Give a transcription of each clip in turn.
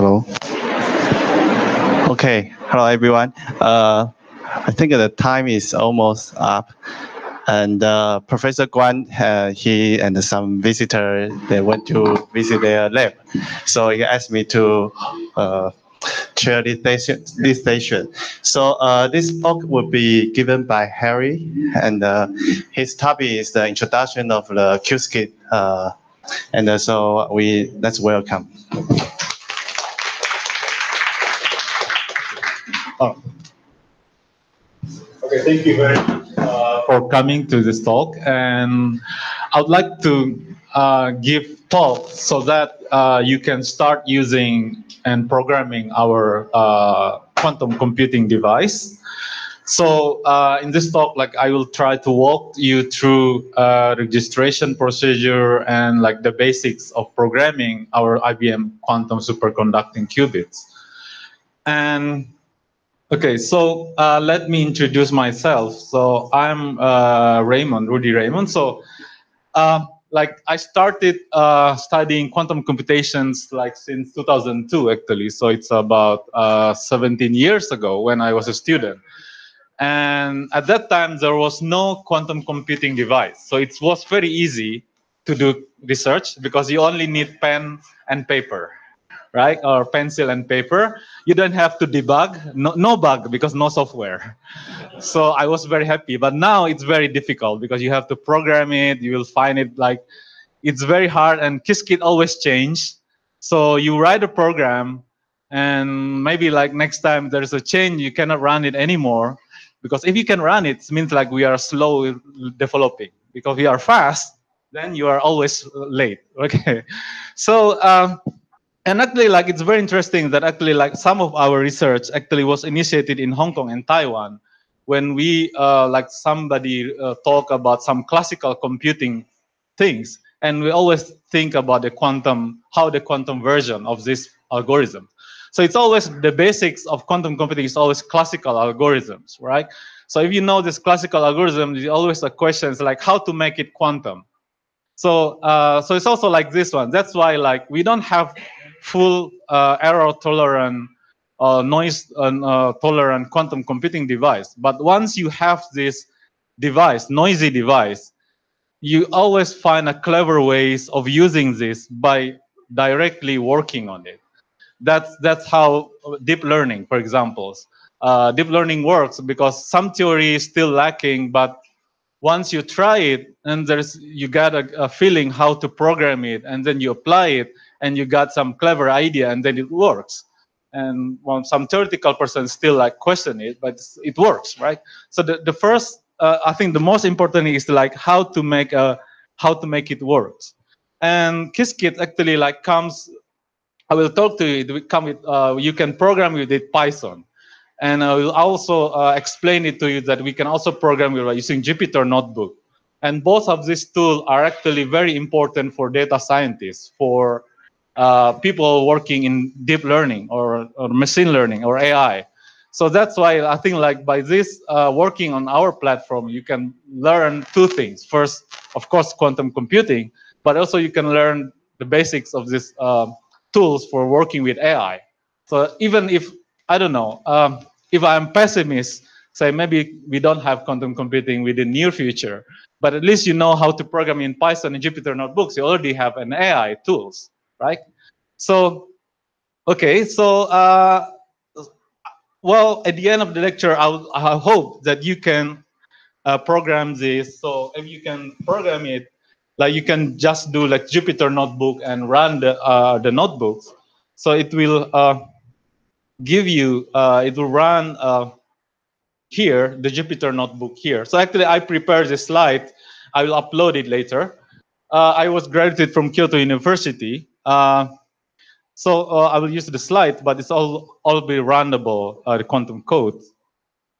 Hello. Okay. Hello, everyone. I think the time is almost up, and Professor Guan, he and some visitor, they went to visit their lab, so he asked me to chair this station. So this talk will be given by Harry, and his topic is the introduction of the Qiskit, and so let's welcome. Oh. Okay, thank you very much for coming to this talk, and I would like to give talk so that you can start using and programming our quantum computing device. So in this talk, I will try to walk you through registration procedure and the basics of programming our IBM quantum superconducting qubits. And okay, so let me introduce myself. So I'm Rudy Raymond. So I started studying quantum computations since 2002 actually. So it's about 17 years ago when I was a student. And at that time there was no quantum computing device. So it was very easy to do research because you only need pen and paper, right? Or pencil and paper. You don't have to debug, no bug because no software. So I was very happy, but now it's very difficult because you have to program it. You will find it it's very hard, and Qiskit always change. So you write a program, and maybe next time there's a change, you cannot run it anymore, because if you can run it, it means we are slow developing. Because we are fast, then you are always late. Okay, so. And actually, it's very interesting that actually, some of our research actually was initiated in Hong Kong and Taiwan, when we, somebody talk about some classical computing things, and we always think about how the quantum version of this algorithm. So it's always the basics of quantum computing is always classical algorithms, right? So if you know this classical algorithm, there's always a question how to make it quantum. So so it's also like this one. That's why we don't have full error tolerant noise tolerant quantum computing device. But once you have this device, noisy device, you always find a clever ways of using this by directly working on it. That's how deep learning, for example, deep learning works, because some theory is still lacking, but once you try it and you got a feeling how to program it, and then you apply it and you got some clever idea, and then it works. And some theoretical person still question it, but it works, right? So the first, I think the most important is how to make it work. And Qiskit actually comes. I will talk to you. It will come with you can program with it Python. And I will also explain it to you that we can also program using Jupyter Notebook. And both of these tools are actually very important for data scientists, for people working in deep learning or machine learning or AI. So that's why I think by this working on our platform, you can learn two things. First, of course, quantum computing, but also you can learn the basics of these tools for working with AI. So even if, I don't know, if I'm pessimist, say maybe we don't have quantum computing within the near future, but at least you know how to program in Python and Jupyter Notebooks. You already have an AI tools, right? So, okay, so well, at the end of the lecture, I hope that you can program this. So if you can program it, you can just do Jupyter Notebook and run the notebooks. So it will give you, it will run here, the Jupyter Notebook here. So actually, I prepared this slide. I will upload it later. I was graduated from Kyoto University. So I will use the slide, but it's all be runnable, the quantum code.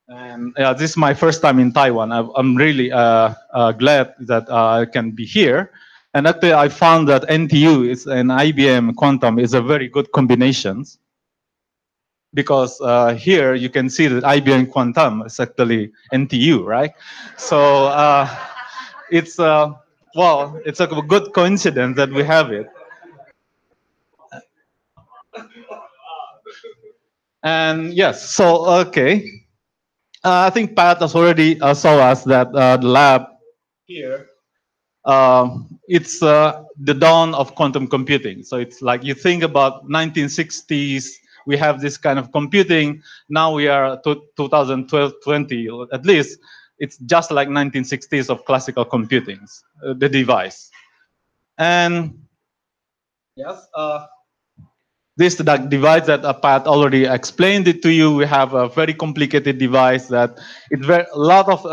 And this is my first time in Taiwan. I'm really glad that I can be here. And actually, I found that NTU is an IBM quantum is a very good combination, because here you can see that IBM quantum is actually NTU, right? So it's well, it's a good coincidence that we have it. And yes, so okay. I think Pat has already saw us that the lab here, it's the dawn of quantum computing. So it's like you think about 1960s, we have this kind of computing. Now we are 2012, 20, at least it's just like 1960s of classical computing, the device. And yes, this device that Pat already explained it to you. We have a very complicated device that it's a lot of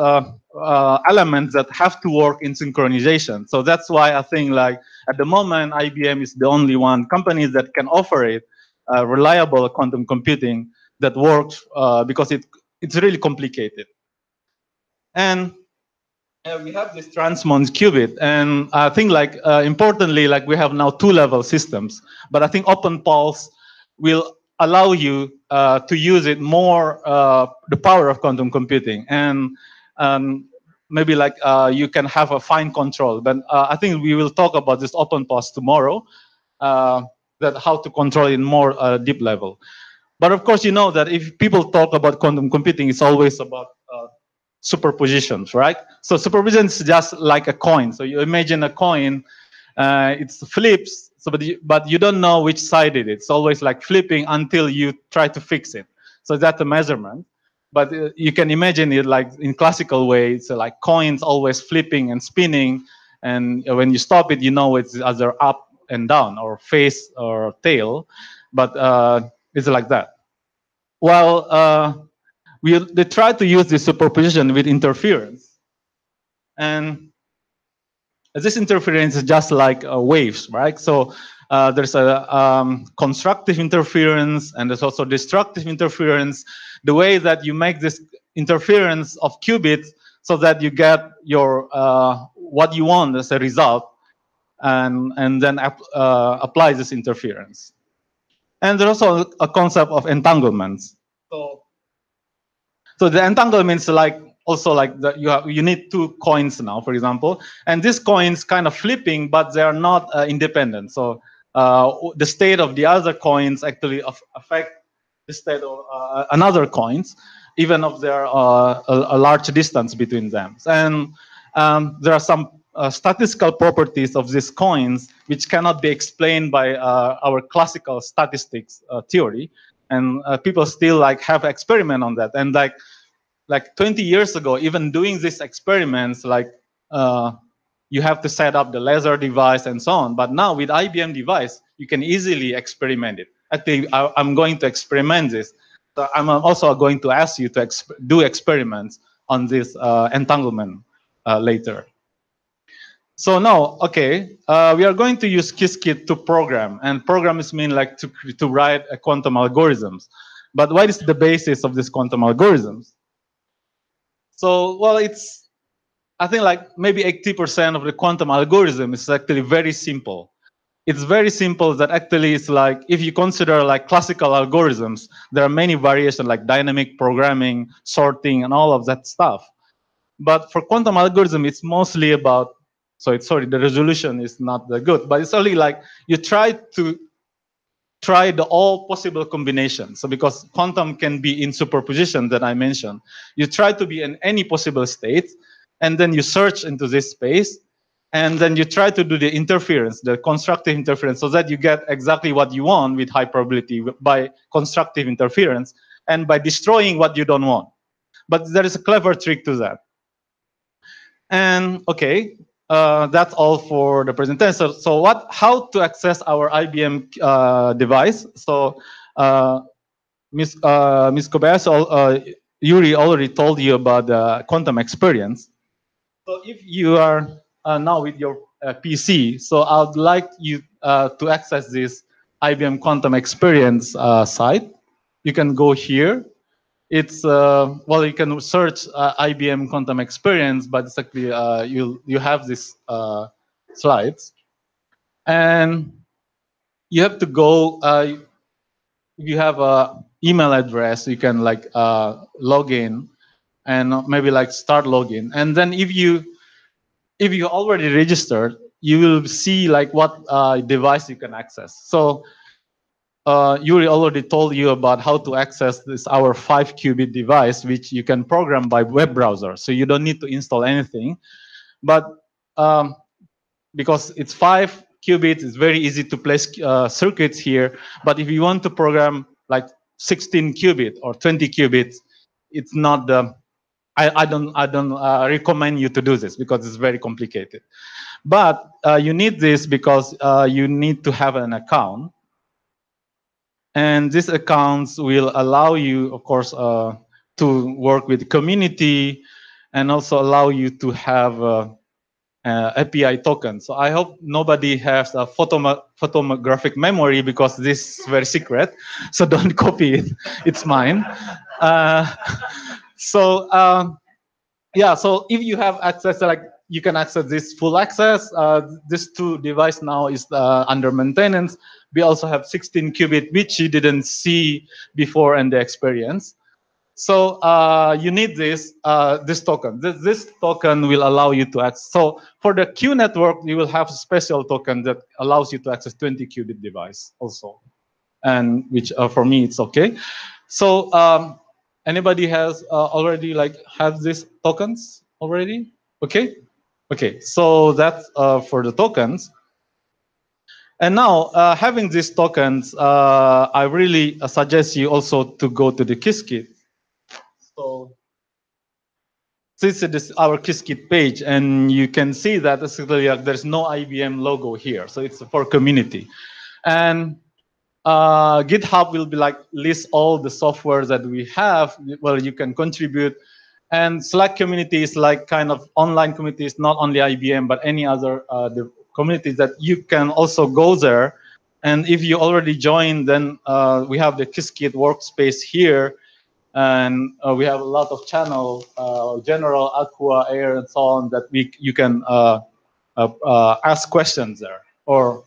elements that have to work in synchronization. So that's why I think like at the moment IBM is the only one company that can offer it reliable quantum computing that works because it's really complicated. And we have this transmons qubit, and I think like importantly, like we have now two-level systems. But I think open pulse will allow you to use it more the power of quantum computing, and maybe like you can have a fine control. But I think we will talk about this open pulse tomorrow, that how to control it more deep level. But of course, you know that if people talk about quantum computing, it's always about superpositions, right? So superposition is just like a coin. So you imagine a coin, it flips, so but you don't know which side it is. It's always like flipping until you try to fix it. So that's a measurement. But you can imagine it like in classical way, it's like coins always flipping and spinning. And when you stop it, you know it's either up and down or face or tail. But it's like that. Well, they try to use this superposition with interference. And this interference is just like waves, right? So there's a constructive interference and there's also destructive interference. The way that you make this interference of qubits so that you get your what you want as a result, and then apply this interference. And there's also a concept of entanglements. So the entanglements like also like that you need two coins now, for example, and these coins kind of flipping, but they are not independent. So the state of the other coins actually affect the state of another coins, even if there are a large distance between them. And there are some statistical properties of these coins which cannot be explained by our classical statistics theory, and people still like have experiment on that. And like 20 years ago, even doing these experiments, like you have to set up the laser device and so on. But now with IBM device, you can easily experiment it. Actually, I'm going to experiment this. So I'm also going to ask you to do experiments on this entanglement later. So now, okay, we are going to use Qiskit to program, and programs mean like to write a quantum algorithms. But what is the basis of these quantum algorithms? So, well, I think like maybe 80% of the quantum algorithm is actually very simple. It's very simple that actually it's like, if you consider like classical algorithms, there are many variations like dynamic programming, sorting, and all of that stuff. But for quantum algorithm, it's mostly about, the resolution is not that good, but it's only like you try the all possible combinations. So because quantum can be in superposition that I mentioned, you try to be in any possible state, and then you search into this space, and then you try to do the interference, the constructive interference, so that you get exactly what you want with high probability by constructive interference, and by destroying what you don't want. But there is a clever trick to that. And okay, that's all for the presentation. So how to access our IBM device? So Ms. Kobayashi, Yuri already told you about the quantum experience. So if you are now with your PC, so I'd like you to access this IBM quantum experience site. You can go here. It's well, you can search IBM quantum experience, but it's actually you have these slides, and you have to go. If you have a email address, you can like log in, and maybe like start login, and then if you already registered, you will see like what device you can access. So Yuri already told you about how to access this our 5-qubit device, which you can program by web browser. So you don't need to install anything. But because it's 5 qubits, it's very easy to place circuits here. But if you want to program like 16 qubit or 20 qubits, it's not the. I don't recommend you to do this because it's very complicated. But you need this because you need to have an account. And these accounts will allow you, of course, to work with the community and also allow you to have API token. So I hope nobody has a photographic memory because this is very secret. So don't copy it. It's mine. Yeah, so if you have access, like you can access this full access. This 2 device now is under maintenance. We also have 16 qubit, which you didn't see before in the experience. So you need this token. This token will allow you to access. So for the Q network, you will have a special token that allows you to access 20 qubit device also, and which for me it's okay. So anybody has already have these tokens already? Okay, okay. So that's for the tokens. And now, having these tokens, I really suggest you also to go to the Qiskit. So this is our Qiskit page, and you can see that basically there's no IBM logo here. So it's for community. And GitHub will be list all the software that we have. Well, you can contribute. And Slack community is kind of online communities, not only IBM, but any other the communities that you can also go there. And if you already joined, then we have the Qiskit workspace here. And we have a lot of channel, general, aqua, air, and so on that you can ask questions there, or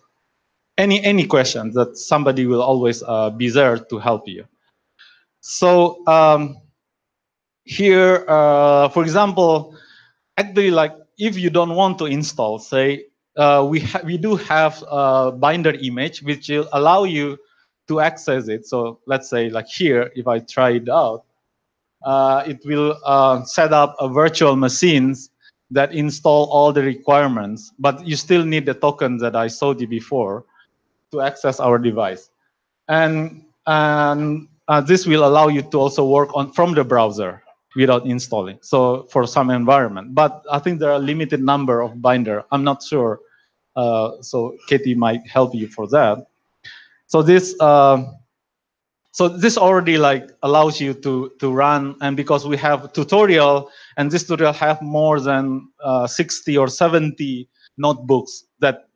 any questions that somebody will always be there to help you. So here, for example, actually, if you don't want to install, say, we do have a binder image which will allow you to access it. So let's say here, if I try it out, it will set up a virtual machines that install all the requirements, but you still need the token that I showed you before to access our device. And this will allow you to also work from the browser without installing. So for some environment, but I think there are a limited number of binder. I'm not sure. So Katie might help you for that. So this already allows you to run, and because we have tutorial, and this tutorial have more than 60 or 70 notebooks that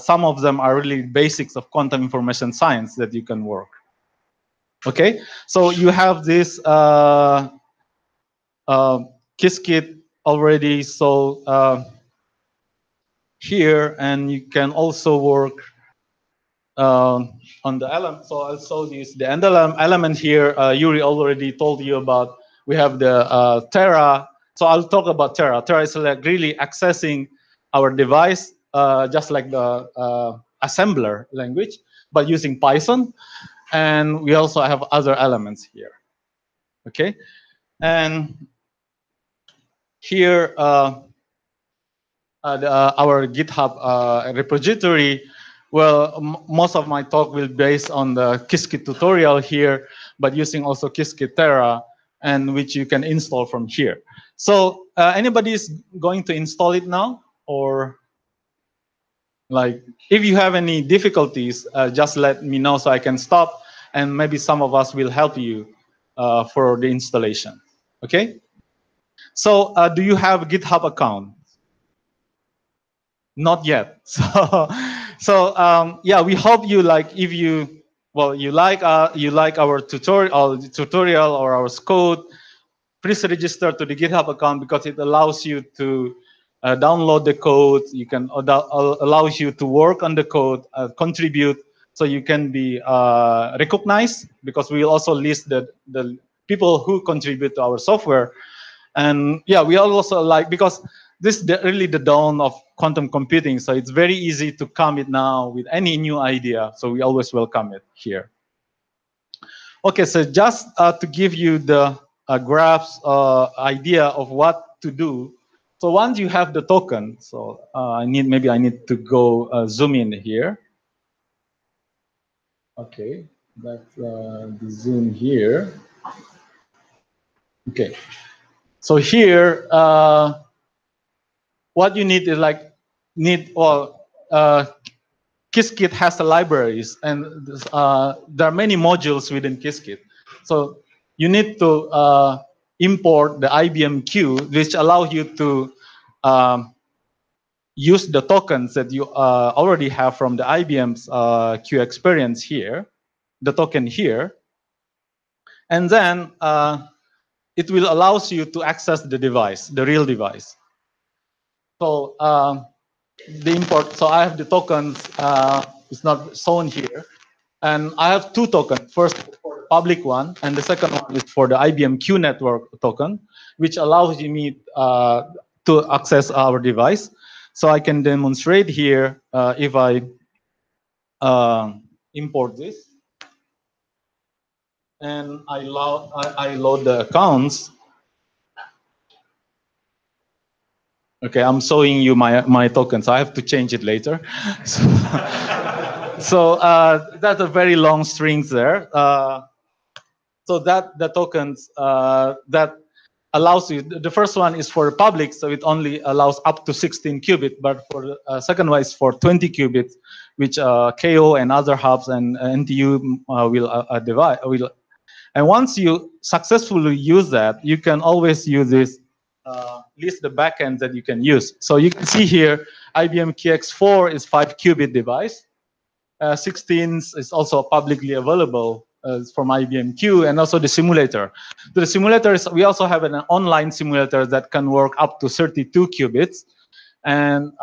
some of them are really basics of quantum information science that you can work. Okay, so you have this Qiskit already. So here, and you can also work on the element. So I'll show this the element here. Yuri already told you about. We have the Terra. So I'll talk about Terra. Terra is really accessing our device, just like the assembler language, but using Python. And we also have other elements here. Okay, and here our GitHub repository. Well, most of my talk will be based on the Qiskit tutorial here, but using also Qiskit Terra, and which you can install from here. So anybody is going to install it now, or if you have any difficulties, just let me know so I can stop, and maybe some of us will help you for the installation. Okay. So do you have a GitHub account? Not yet. So yeah, we hope you if you like our tutorial or our code, please register to the GitHub account because it allows you to download the code. You can allows you to work on the code, contribute, so you can be recognized, because we will also list the people who contribute to our software. And yeah, we also because this is really the dawn of quantum computing, so it's very easy to come it now with any new idea. So we always welcome it here. Okay, so just to give you the graphs idea of what to do. So once you have the token, so maybe I need to go zoom in here. Okay, that's the zoom here. Okay, so here, what you need is Qiskit has the libraries, and there are many modules within Qiskit. So you need to import the IBM Q, which allows you to use the tokens that you already have from the IBM's Q experience here, the token here, and then it will allows you to access the device, the real device. So the import, so I have the tokens, it's not shown here. And I have two tokens. First for the public one, and the second one is for the IBM Q network token, which allows me to access our device. So I can demonstrate here if I import this. And I load the accounts. Okay, I'm showing you my tokens. I have to change it later. So that's a very long strings there. So that the tokens that allows you, the first one is for public, so it only allows up to 16 qubits, but for the second one is for 20 qubits, which KO and other hubs and NTU will divide. And once you successfully use that, you can always use this, list the backends that you can use. So you can see here, IBM QX4 is 5 qubit device. 16 is also publicly available from IBM Q, and also the simulator. So the simulators, we also have an online simulator that can work up to 32 qubits, and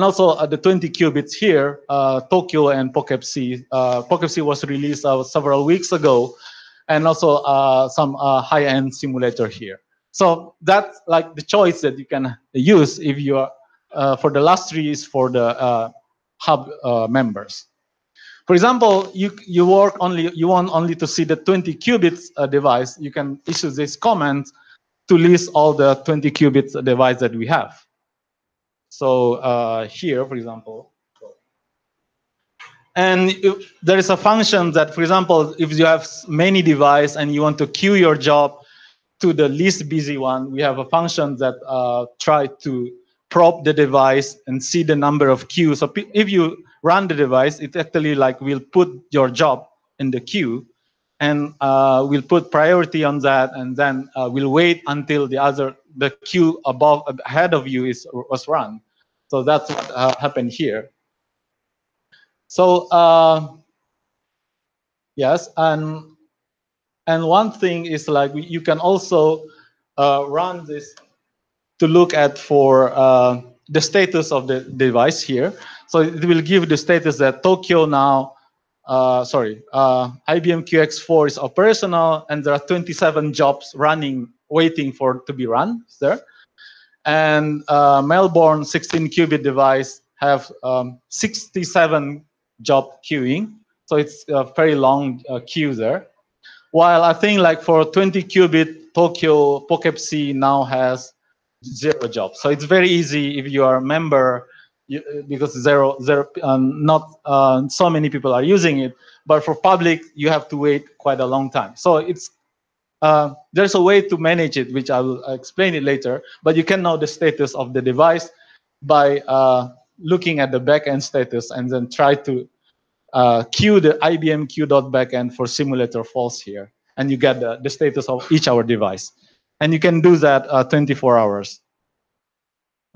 also the 20 qubits here, Tokyo and PocketC. PocketC was released several weeks ago, and also some high-end simulator here. So that's like the choice that you can use if you are, for the last three is for the hub members. For example, you want only to see the 20 qubits device, you can issue this command to list all the 20 qubits device that we have. So here, for example, and there is a function that, for example, if you have many devices and you want to queue your job to the least busy one, we have a function that try to probe the device and see the number of queues. So if you run the device, it actually will put your job in the queue, and we'll put priority on that, and then we'll wait until the queue ahead of you was run. So that's what happened here. So yes, and one thing is you can also run this to look at for the status of the device here. So it will give the status that Tokyo now, IBM QX4 is operational, and there are 27 jobs running, waiting to be run there. And Melbourne 16 qubit device have 67 job queuing. So it's a very long queue there. While I think for 20 qubit, Tokyo PocketC now has 0 jobs. So it's very easy if you are a member, because not so many people are using it. But for public, you have to wait quite a long time. So it's there's a way to manage it, which I will explain it later. But you can know the status of the device by looking at the backend status, and then try to queue the IBM Q.backend for simulator false here, and you get the status of each our device. And you can do that 24 hours.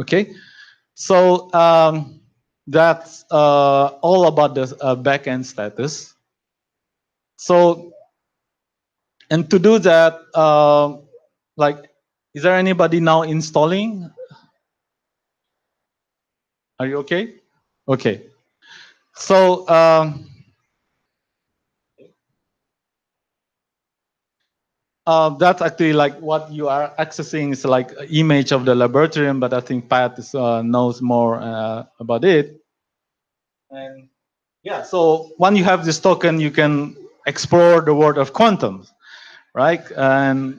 Okay, so that's all about the backend status. So, and to do that, is there anybody now installing? Are you okay? Okay. So that's actually what you are accessing is an image of the laboratorium, but I think Pat knows more about it. And yeah, so when you have this token, you can explore the world of quantum, right? And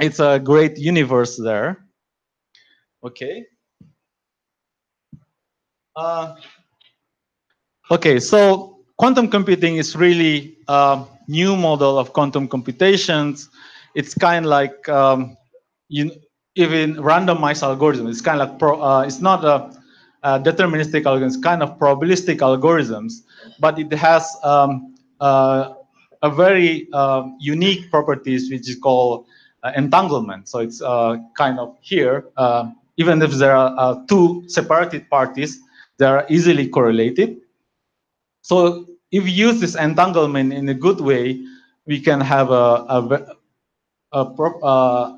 it's a great universe there. Okay. Okay, so quantum computing is really a new model of quantum computations. It's kind of like even randomized algorithm. It's kind of like it's not a deterministic algorithm. It's kind of probabilistic algorithms, but it has a very unique properties which is called entanglement. So it's kind of here. Even if there are two separated parties, they are easily correlated. So if we use this entanglement in a good way, we can have a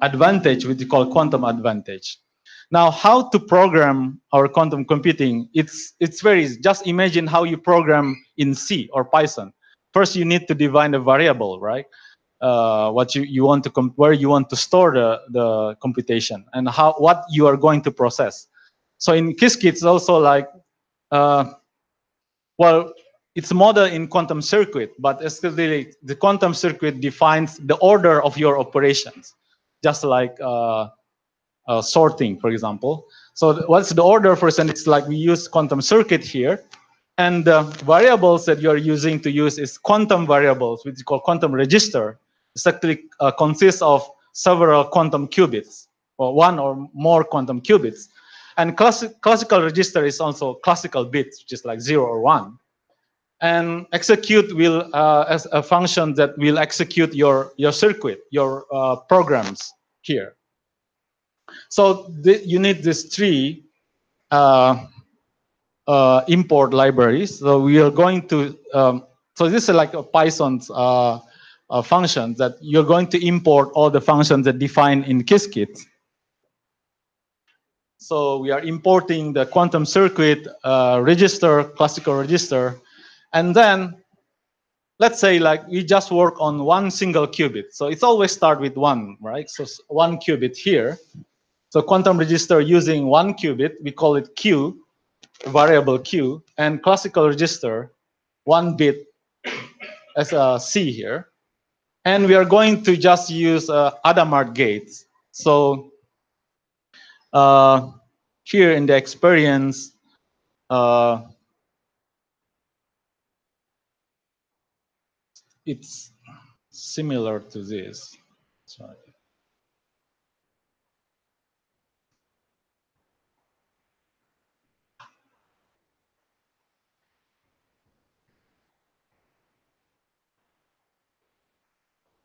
advantage, which we call quantum advantage. Now, how to program our quantum computing? It's very easy. Just imagine how you program in C or Python. First, you need to define a variable, right? What you want to where you want to store the computation and what you are going to process. So in Qiskit, it's also like well, it's modeled in quantum circuit, but essentially the quantum circuit defines the order of your operations, just like sorting, for example. So what's the order? For instance, it's like we use quantum circuit here, and the variables that you're using to use is quantum variables, which is called quantum register. It actually consists of several quantum qubits, or one or more quantum qubits. And classical register is also classical bits, which is like 0 or 1. And execute will as a function that will execute your circuit, your programs here. So you need these three import libraries. So we are going to so this is like a Python's function that you're going to import all the functions that define in Qiskit. So we are importing the quantum circuit register, classical register, and then let's say like we just work on one single qubit. So it's always start with one, right? So one qubit here. So quantum register using one qubit, we call it Q, variable Q, and classical register, one bit as a C here. And we are going to just use Hadamard gates. So here in the experience, it's similar to this. Sorry.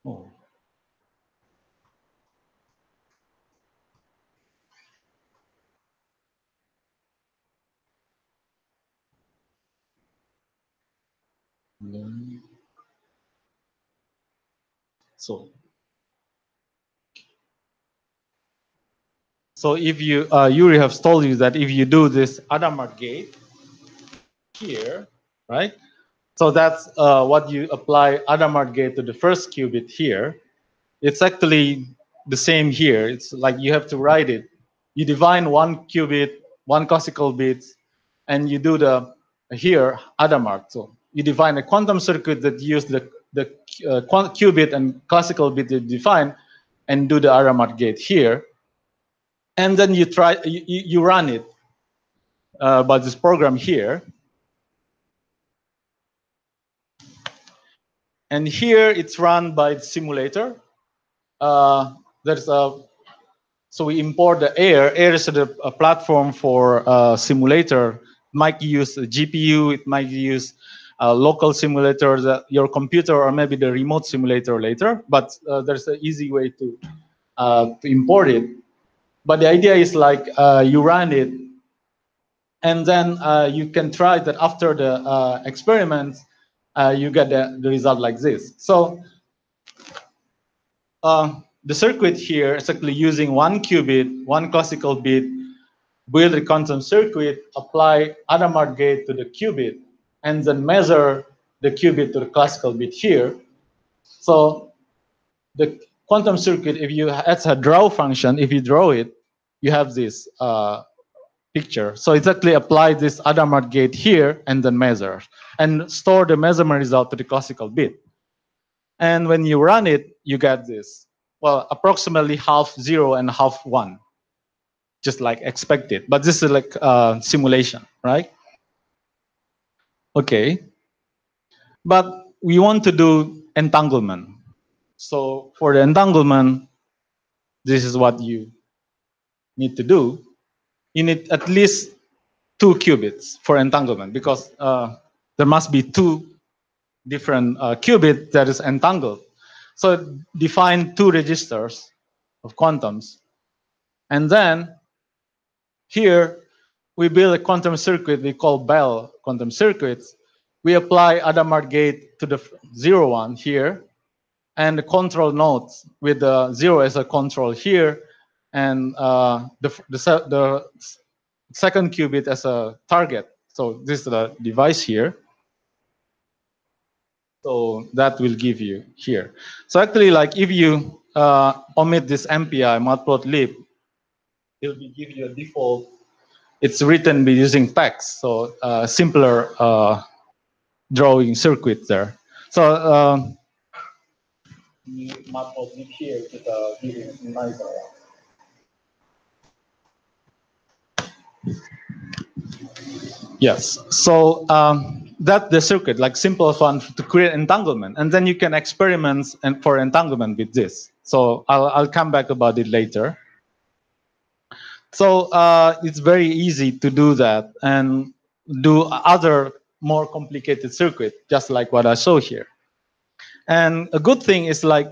Oh. So if you, Yuri has told you that if you do this Hadamard gate here, right? So that's what you apply Hadamard gate to the first qubit here. It's actually the same here. It's like you have to write it. You define one qubit, one classical bit, and you do the here Hadamard. So you define a quantum circuit that use the qubit and classical bit to define, and do the Hadamard gate here. And then you run it by this program here. And here it's run by the simulator. So we import the Air. Air is a platform for simulator. It might use a GPU. It might use a local simulator, your computer, or maybe the remote simulator later. But there's an easy way to import it. But the idea is like you run it, and then you can try that after the experiment, you get the result like this. So the circuit here is actually using one qubit, one classical bit, build a quantum circuit, apply Hadamard gate to the qubit, and then measure the qubit to the classical bit here. So the quantum circuit, if you, it's a draw function, if you draw it, you have this picture. So it's actually apply this Adamart gate here and then measure and store the measurement result to the classical bit. And when you run it, you get this. Well, approximately half 0 and half 1, just like expected. But this is like simulation, right? Okay. But we want to do entanglement. So for the entanglement, this is what you need to do. You need at least 2 qubits for entanglement, because there must be 2 different qubits that is entangled. So define 2 registers of quantums. And then here we build a quantum circuit we call Bell quantum circuits. We apply Adamart gate to the 0, 1 here, and the control nodes with the 0 as a control here, and the second qubit as a target. So this is the device here. So that will give you here. So actually, like if you omit this MPI, matplotlib, it will give you a default. It's written using text, so simpler drawing circuit there. So matplotlib here is giving nice. Yes. So that's the circuit, like simplest one to create entanglement, and then you can experiment and for entanglement with this. So I'll come back about it later. So it's very easy to do that and do other more complicated circuit, just like what I show here. And a good thing is like,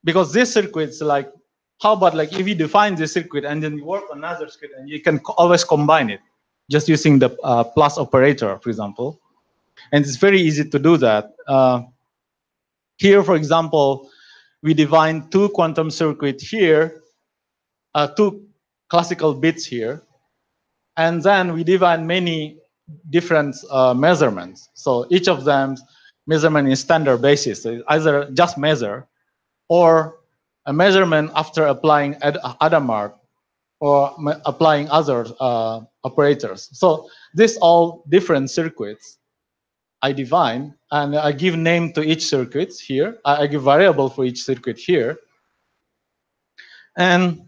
because this circuit is like, how about like if you define this circuit and then you work on another circuit and you can always combine it, just using the plus operator, for example. And it's very easy to do that. Here, for example, we define 2 quantum circuits here, 2 classical bits here, and then we define many different measurements. So each of them measurement in standard basis, so either just measure or a measurement after applying Adamart or applying other operators. So these all different circuits I define, and I give name to each circuit here. I give variable for each circuit here. And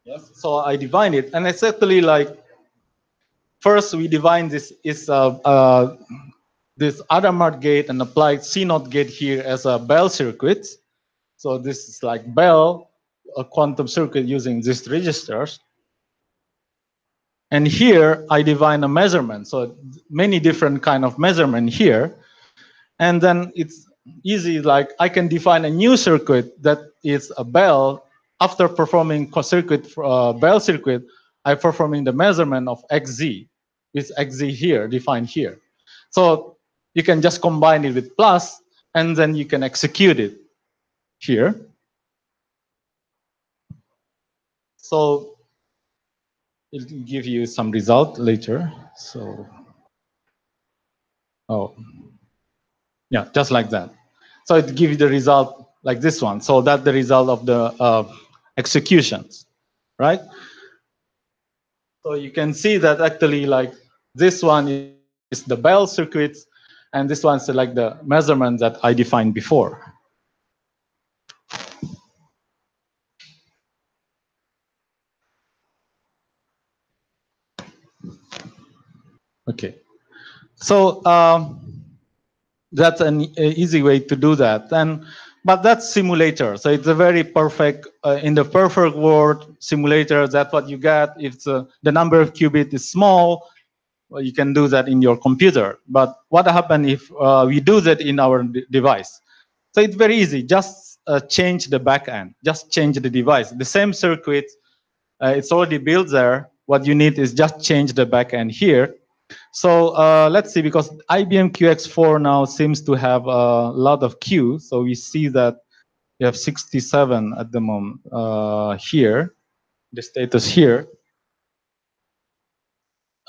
yes, so I define it, and it's actually like, first we define this is this Adamart gate and apply C0 gate here as a Bell circuit. So this is like Bell, a quantum circuit using these registers. And here I define a measurement. So many different kind of measurement here. And then it's easy, like I can define a new circuit that is a Bell. After performing circuit Bell circuit, I'm performing the measurement of XZ. It's XZ here, defined here. So you can just combine it with plus, and then you can execute it here. So it'll give you some result later. So, oh, yeah, just like that. So it gives you the result like this one. So that's the result of the executions, right? So you can see that actually like this one is the Bell circuit, and this one's like the measurement that I defined before. Okay, so that's an easy way to do that. But that's simulator, so it's a very perfect, in the perfect world simulator, that's what you get. If the number of qubits is small, well, you can do that in your computer. But what happens if we do that in our device? So it's very easy, just change the backend, just change the device. The same circuit, it's already built there. What you need is just change the backend here. So let's see, because IBM QX4 now seems to have a lot of Q. So we see that we have 67 at the moment here, the status here.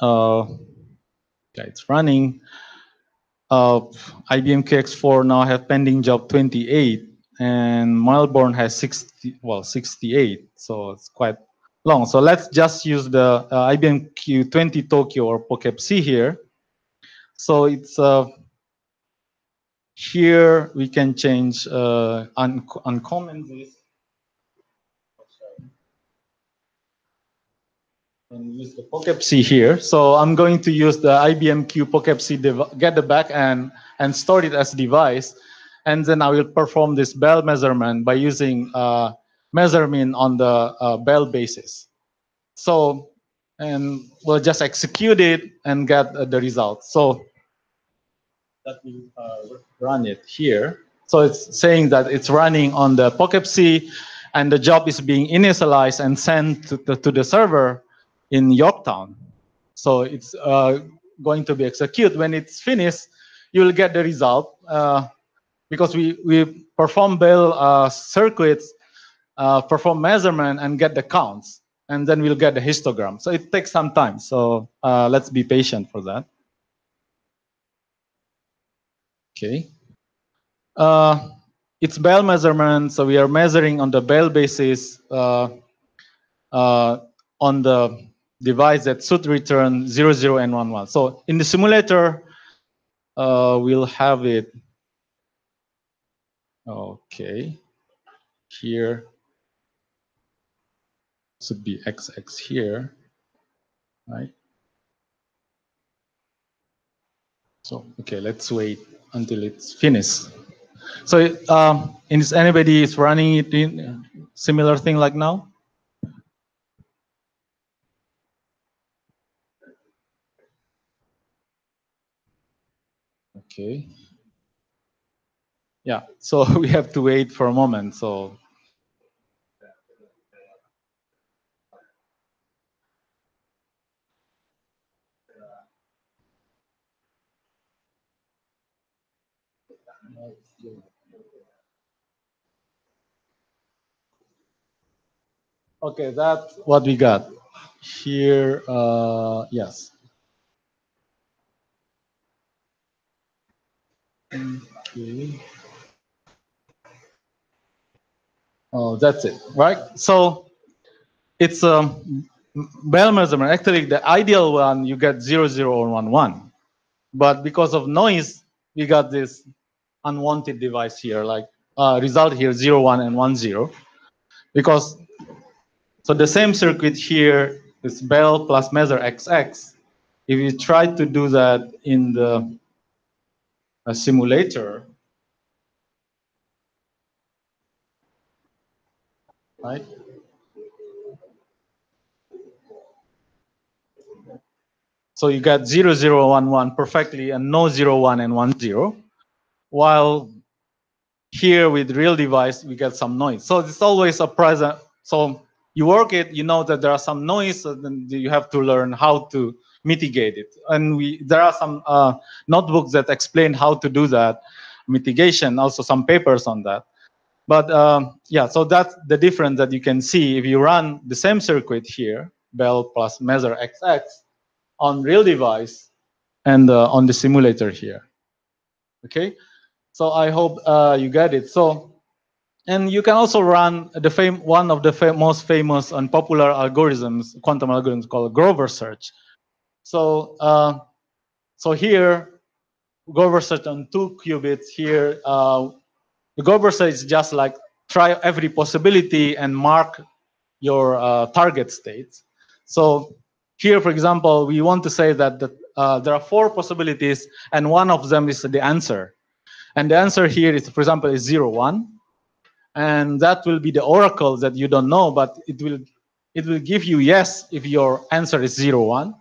Okay, it's running. IBM QX4 now have pending job 28, and Melbourne has 68. So it's quite long. So let's just use the IBM Q20 Tokyo or POCAP-C here. So it's here we can change uncomment this and use the POCAP-C here. So I'm going to use the IBM Q POCAP-C, get the backend and store it as device. And then I will perform this Bell measurement by using measurement on the Bell basis. So, and we'll just execute it and get the result. So let me run it here. So it's saying that it's running on the POCAP-C and the job is being initialized and sent to the server in Yorktown. So it's going to be executed. When it's finished, you will get the result because we perform Bell circuits, perform measurement and get the counts, and then we'll get the histogram. So it takes some time. So let's be patient for that. Okay. It's Bell measurement, so we are measuring on the Bell basis on the device that should return 0, 0, and 1, 1. So in the simulator, we'll have it. Okay, here should be XX here, right? So okay, let's wait until it's finished. So is anybody is running it in similar thing like now? Okay. Yeah, so we have to wait for a moment. So okay, that's what we got here. Yes. Okay. Oh, that's it, right? So it's a Bell measurement. Actually, the ideal one you get 0, 0, or 1, 1. But because of noise, we got this unwanted device here, like result here 0, 1, and 1, 0. Because so the same circuit here is Bell plus measure XX. If you try to do that in the simulator, right? So you got 0, 0, 1, 1 perfectly and no 0, 1, and 1, 0. While here with real device, we get some noise. So it's always a present. So you work it, you know that there are some noise, and then you have to learn how to mitigate it. And there are some notebooks that explain how to do that mitigation, also some papers on that. But yeah, so that's the difference that you can see if you run the same circuit here, Bell plus measure XX, on real device and on the simulator here. Okay, so I hope you get it. So, and you can also run one of the most famous and popular algorithms, quantum algorithms called Grover search. So, so here, Grover search on 2 qubits here. The Grover search is just like try every possibility and mark your target states. So here, for example, we want to say that there are 4 possibilities, and one of them is the answer. And the answer here is, for example, is 0, 1. And that will be the oracle that you don't know, but it will give you yes if your answer is 0, 1.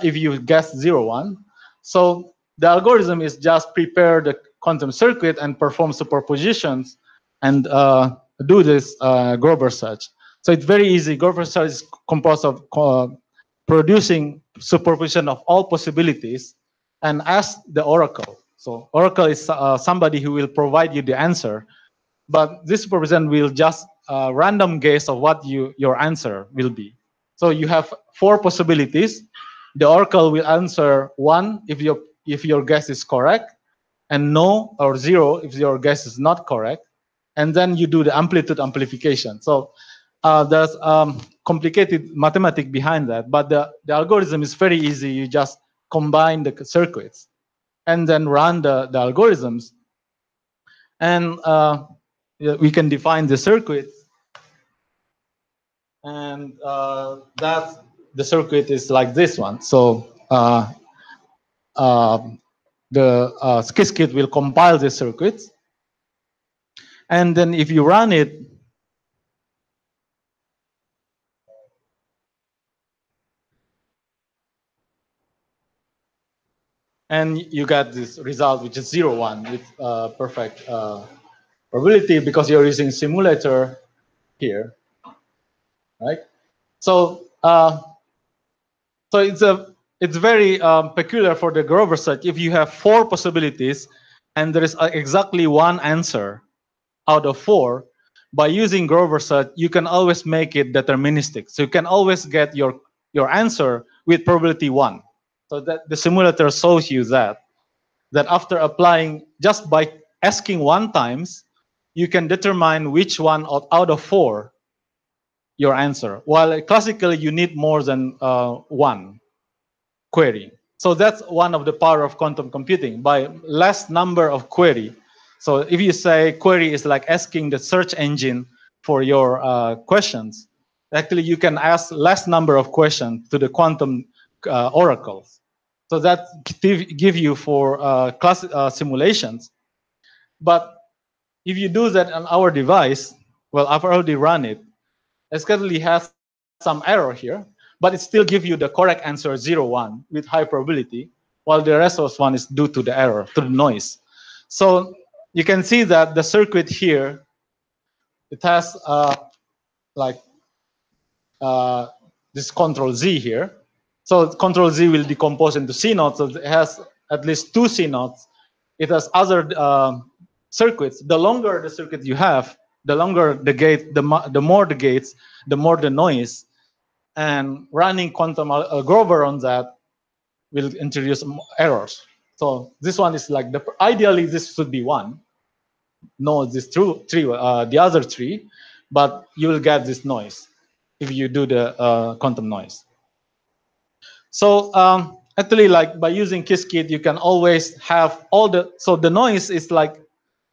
If you guess 0, 1. So the algorithm is just prepare the quantum circuit and perform superpositions and do this Grover search. So it's very easy. Grover search is composed of producing superposition of all possibilities and ask the oracle. So oracle is somebody who will provide you the answer, but this superposition will just random guess of what your answer will be. So you have 4 possibilities. The oracle will answer 1 if your guess is correct, and no or 0 if your guess is not correct. And then you do the amplitude amplification. So there's complicated mathematics behind that, but the algorithm is very easy. You just combine the circuits and then run the algorithms, and we can define the circuit, and that the circuit is like this one. So the Qiskit will compile the circuits, and then if you run it, and you get this result, which is 0, 1 with perfect probability, because you're using simulator here, right? So so it's very peculiar for the Grover search. If you have 4 possibilities and there is exactly 1 answer out of 4, by using Grover search, you can always make it deterministic. So you can always get your answer with probability 1. So that the simulator shows you that after applying, just by asking 1 times, you can determine which one out of 4 your answer. While classically you need more than 1 query. So that's one of the power of quantum computing, by less number of query. So if you say query is like asking the search engine for your questions, actually you can ask less number of questions to the quantum oracles. So that give you for class simulations. But if you do that on our device, well, I've already run it. It has some error here, but it still gives you the correct answer 0, 1 with high probability, while the rest of one is due to the error, to the noise. So you can see that the circuit here, it has like this control Z here. So control Z will decompose into C nodes. So it has at least 2 C nodes. It has other circuits. The longer the circuit you have, the longer the gate, the more the gates, the more the noise. And running quantum Grover on that will introduce errors. So this one is like ideally this should be 1. No, this true 3, the other 3, but you will get this noise if you do the quantum noise. So actually, like by using Qiskit, you can always have all the. So the noise is like,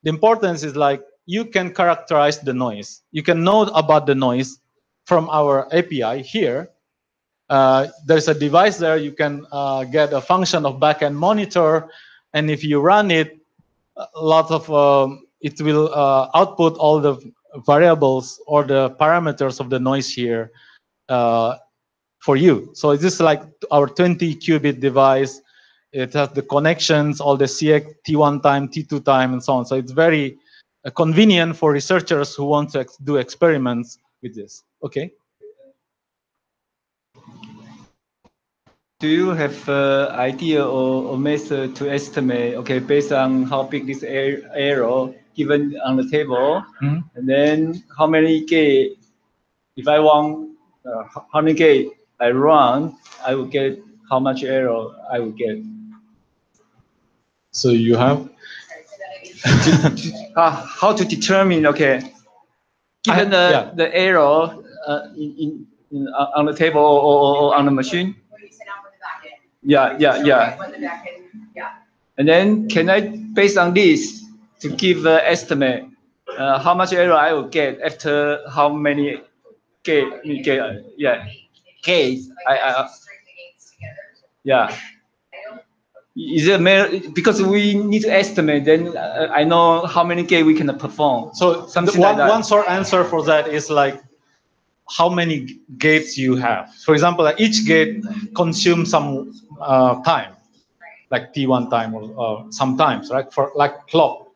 the importance is like you can characterize the noise. You can know about the noise from our API here. There's a device there. You can get a function of backend monitor, and if you run it, a lot of it will output all the variables or the parameters of the noise here for you. So this is like our 20 qubit device. It has the connections, all the CX T1 time, T2 time, and so on. So it's very convenient for researchers who want to do experiments with this. Okay. Do you have an idea or method to estimate, okay, based on how big this arrow given on the table, and then how many gate, if I want, how many gate I run, I will get how much arrow I will get. So you have? How to determine, okay, given the arrow on the table or on the machine? Yeah. And then can I, based on this, to give an estimate how much error I will get after how many gates? Yeah. Is it because we need to estimate? Then I know how many gates we can perform. So something like that. One short answer for that is like how many gates you have. For example, each gate consumes some time, like T1 time or sometimes, right? For like clock.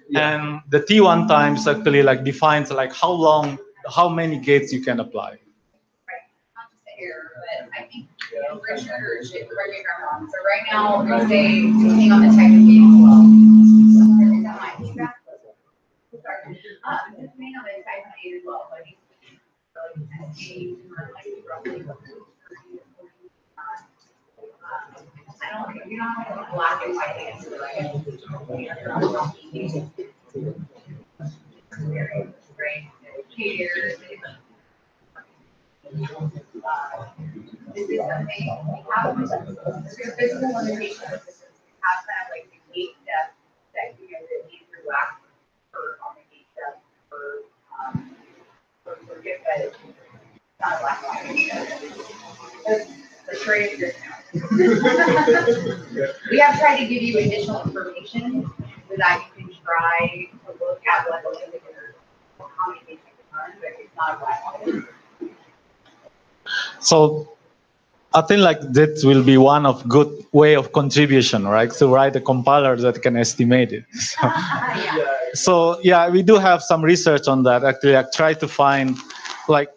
Yeah. And the T1 times actually like defines like how long, how many gates you can apply. Right, not just the error, but I think Richard should correct me if I'm wrong. So right now, there's depending on the type of gate as well. Is that my feedback? Sorry. Depending on the type of gate as well. But I don't think you don't have a black and white answer, right? Very great. this is something we have, there's physical limitations of the system. We have kind of like the gate depth that you know that needs to lack for on the gate depth for gift, but it's not a black line. The trade is we have tried to give you additional information so that you can try to look at what the limit is, how many things you can run, but it's not a black line. So I think like that will be one of good way of contribution, right? To write a compiler that can estimate it. So yeah, we do have some research on that. Actually, I try to find like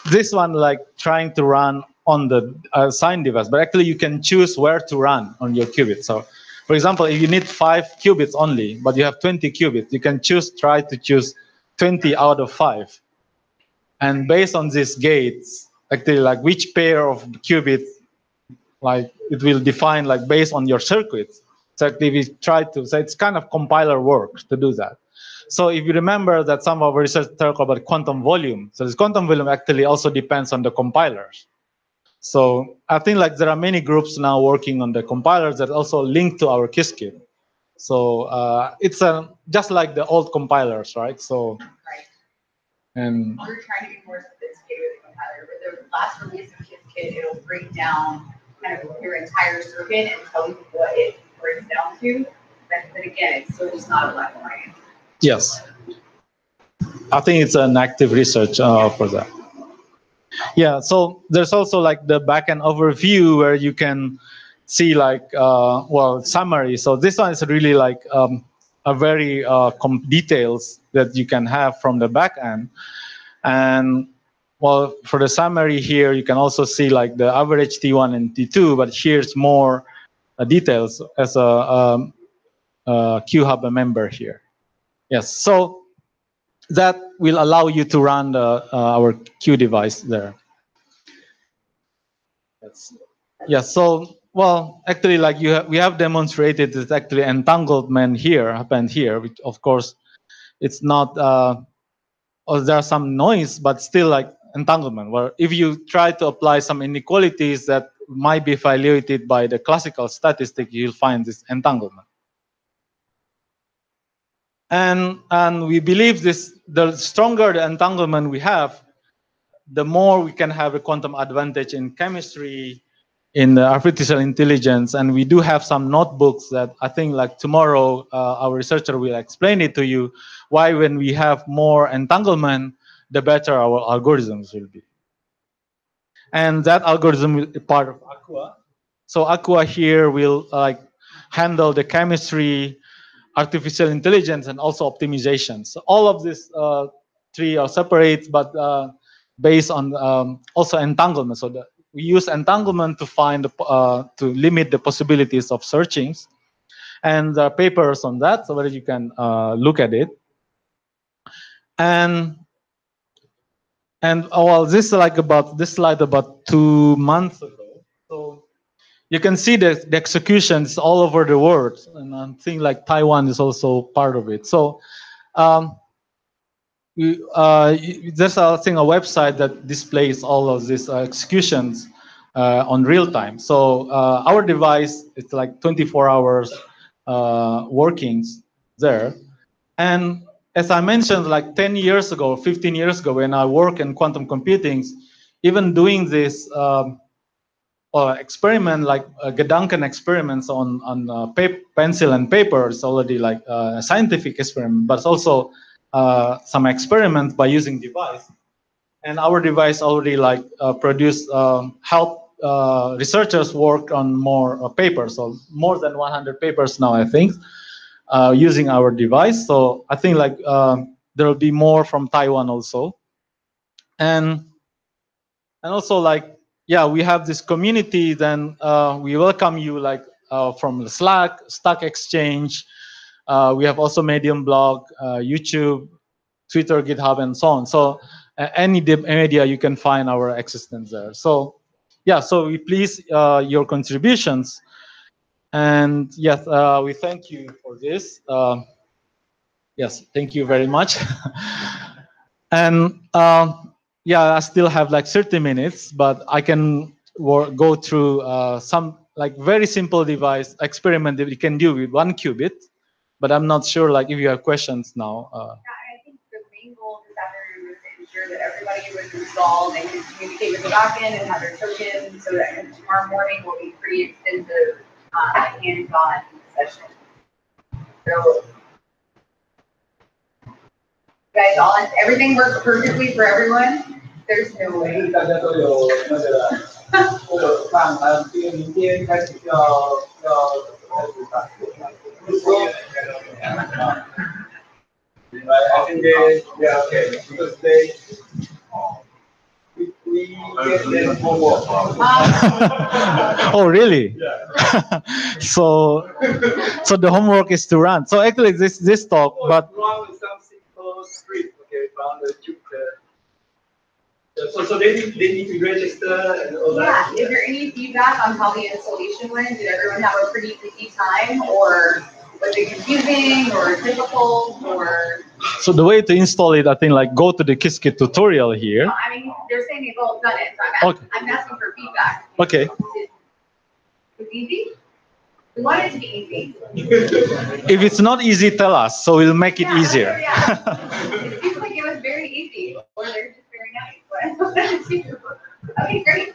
this one, like trying to run on the sign device, but actually you can choose where to run on your qubit. So for example, if you need 5 qubits only, but you have 20 qubits, you can try to choose 20 out of 5. And based on these gates, actually like which pair of qubits, like it will define like based on your circuits. So actually we try to, so it's kind of compiler work to do that. So if you remember that some of our research talk about quantum volume, so this quantum volume actually also depends on the compilers. So I think like there are many groups now working on the compilers that also link to our Qiskit. So it's just like the old compilers, right? So and we're trying to be more sophisticated with the compiler, but the last release of Qiskit, it'll break down kind of your entire circuit and tell you what it breaks down to. But again, it's still just not a black and white. Yes, I think it's an active research for that. Yeah, so there's also like the backend overview where you can see like, well, summary. So this one is really like a very details that you can have from the backend. And well, for the summary here, you can also see like the average T1 and T2, but here's more details as a QHub member here. Yes, so that will allow you to run our Q device there. Yes, so well, actually, like we have demonstrated that actually entanglement here happened here, which of course it's not. Or there's some noise, but still like entanglement. Where if you try to apply some inequalities that might be evaluated by the classical statistic, you'll find this entanglement. And we believe this, the stronger the entanglement we have, the more we can have a quantum advantage in chemistry, in the artificial intelligence. And we do have some notebooks that I think like tomorrow, our researcher will explain it to you, why when we have more entanglement, the better our algorithms will be. And that algorithm will be part of Aqua. So Aqua here will like handle the chemistry, artificial intelligence, and also optimization. So all of these three are separate, but based on also entanglement. So we use entanglement to find to limit the possibilities of searchings, and there are papers on that, so that you can look at it. And well, this is like about this slide about 2 months ago. So you can see the executions all over the world, and I think like Taiwan is also part of it. So there's I think a website that displays all of these executions on real time. So our device is like 24 hours workings there. And as I mentioned, like 10 years ago, 15 years ago, when I worked in quantum computing, even doing this experiment like Gedanken experiments on pencil and paper is already like a scientific experiment, but it's also some experiments by using device. And our device already like produced help researchers work on more papers, so more than 100 papers now, I think, using our device. So I think like there will be more from Taiwan also. And also like, yeah, we have this community, then we welcome you like from Slack, Stack Exchange. We have also Medium blog, YouTube, Twitter, GitHub, and so on. So any media, you can find our existence there. So yeah, so we please your contributions. And yes, we thank you for this. Yes, thank you very much. And yeah, I still have like 30 minutes, but I can go through some like very simple device experiment that you can do with 1 qubit, but I'm not sure like if you have questions now. Yeah, I think the main goal this afternoon was to ensure that everybody was installed and could communicate with the backend and have their tokens, so that tomorrow morning will be pretty extensive hands-on session. So, guys, everything works perfectly for everyone. There's no way. I think they are okay because we get them homework. Oh, really? Yeah. So the homework is to run. So actually, this talk, but Run with some simple script, okay, from the so they need to register and all that. Yeah. Is there any feedback on how the installation went? Did everyone have a pretty easy time, or was it confusing or difficult, or? so the way to install it, I think, like go to the Qiskit tutorial here. I mean, they're saying they've all done it. So I'm asking for feedback. Okay. It's easy. We want it to be easy. If it's not easy, tell us, so we'll make it easier. Yeah. It seems like it was very easy, or they're just very nice. Okay, great.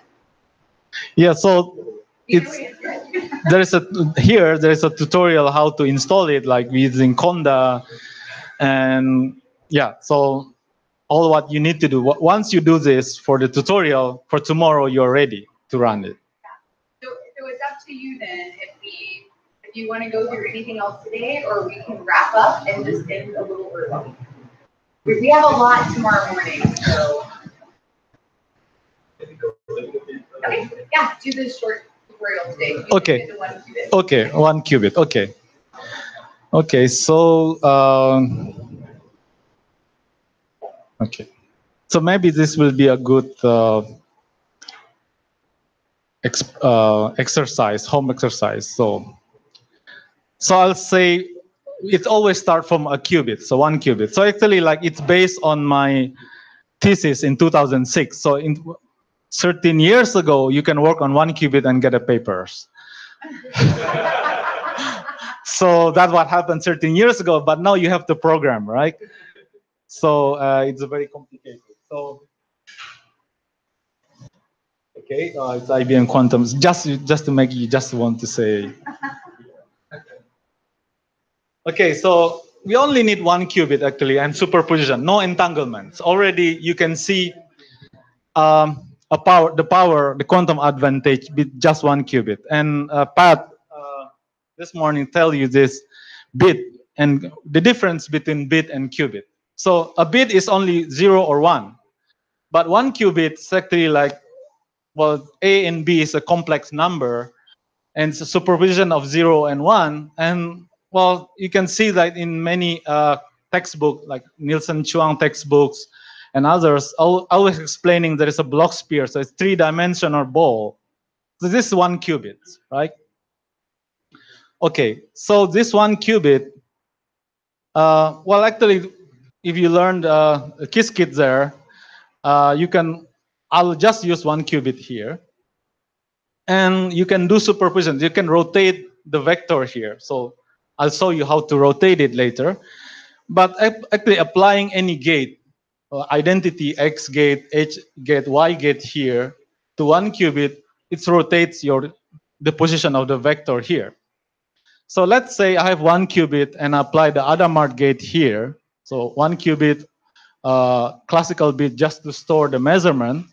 Yeah. So there is a tutorial how to install it, like using Conda, and yeah. So all what you need to do once you do this for the tutorial for tomorrow, you're ready to run it. So it's up to you then if you want to go through anything else today, or we can wrap up and just end a little early. We have a lot tomorrow morning, so. Okay, yeah, do this short tutorial today. Okay. The 1 qubit. Okay, 1 qubit. Okay. Okay, so okay, so maybe this will be a good exercise, home exercise. So I'll say it always start from a qubit, so 1 qubit. So actually, like it's based on my thesis in 2006. So in 13 years ago, you can work on 1 qubit and get a papers. So that's what happened 13 years ago, but now you have to program, right? So it's very complicated. So okay, it's IBM Quantum. Just to make you just want to say. Okay, so we only need 1 qubit actually, and superposition, no entanglements. Already you can see the quantum advantage with just 1 qubit. And Pat this morning tell you this bit and the difference between bit and qubit. So a bit is only 0 or 1, but 1 qubit is actually like, well, A and B is a complex number, and it's a superposition of 0 and 1. And well, you can see that in many textbooks, like Nielsen Chuang textbooks and others, always explaining there is a block sphere, so it's 3-dimensional ball. So this is 1 qubit, right? Okay, so this 1 qubit, well, actually, if you learned Qiskit there, I'll just use 1 qubit here. And you can do superposition. You can rotate the vector here. So I'll show you how to rotate it later. But actually applying any gate, identity X gate, H gate, Y gate here to 1 qubit, it rotates the position of the vector here. So let's say I have 1 qubit and apply the Adamart gate here. So 1 qubit classical bit just to store the measurement,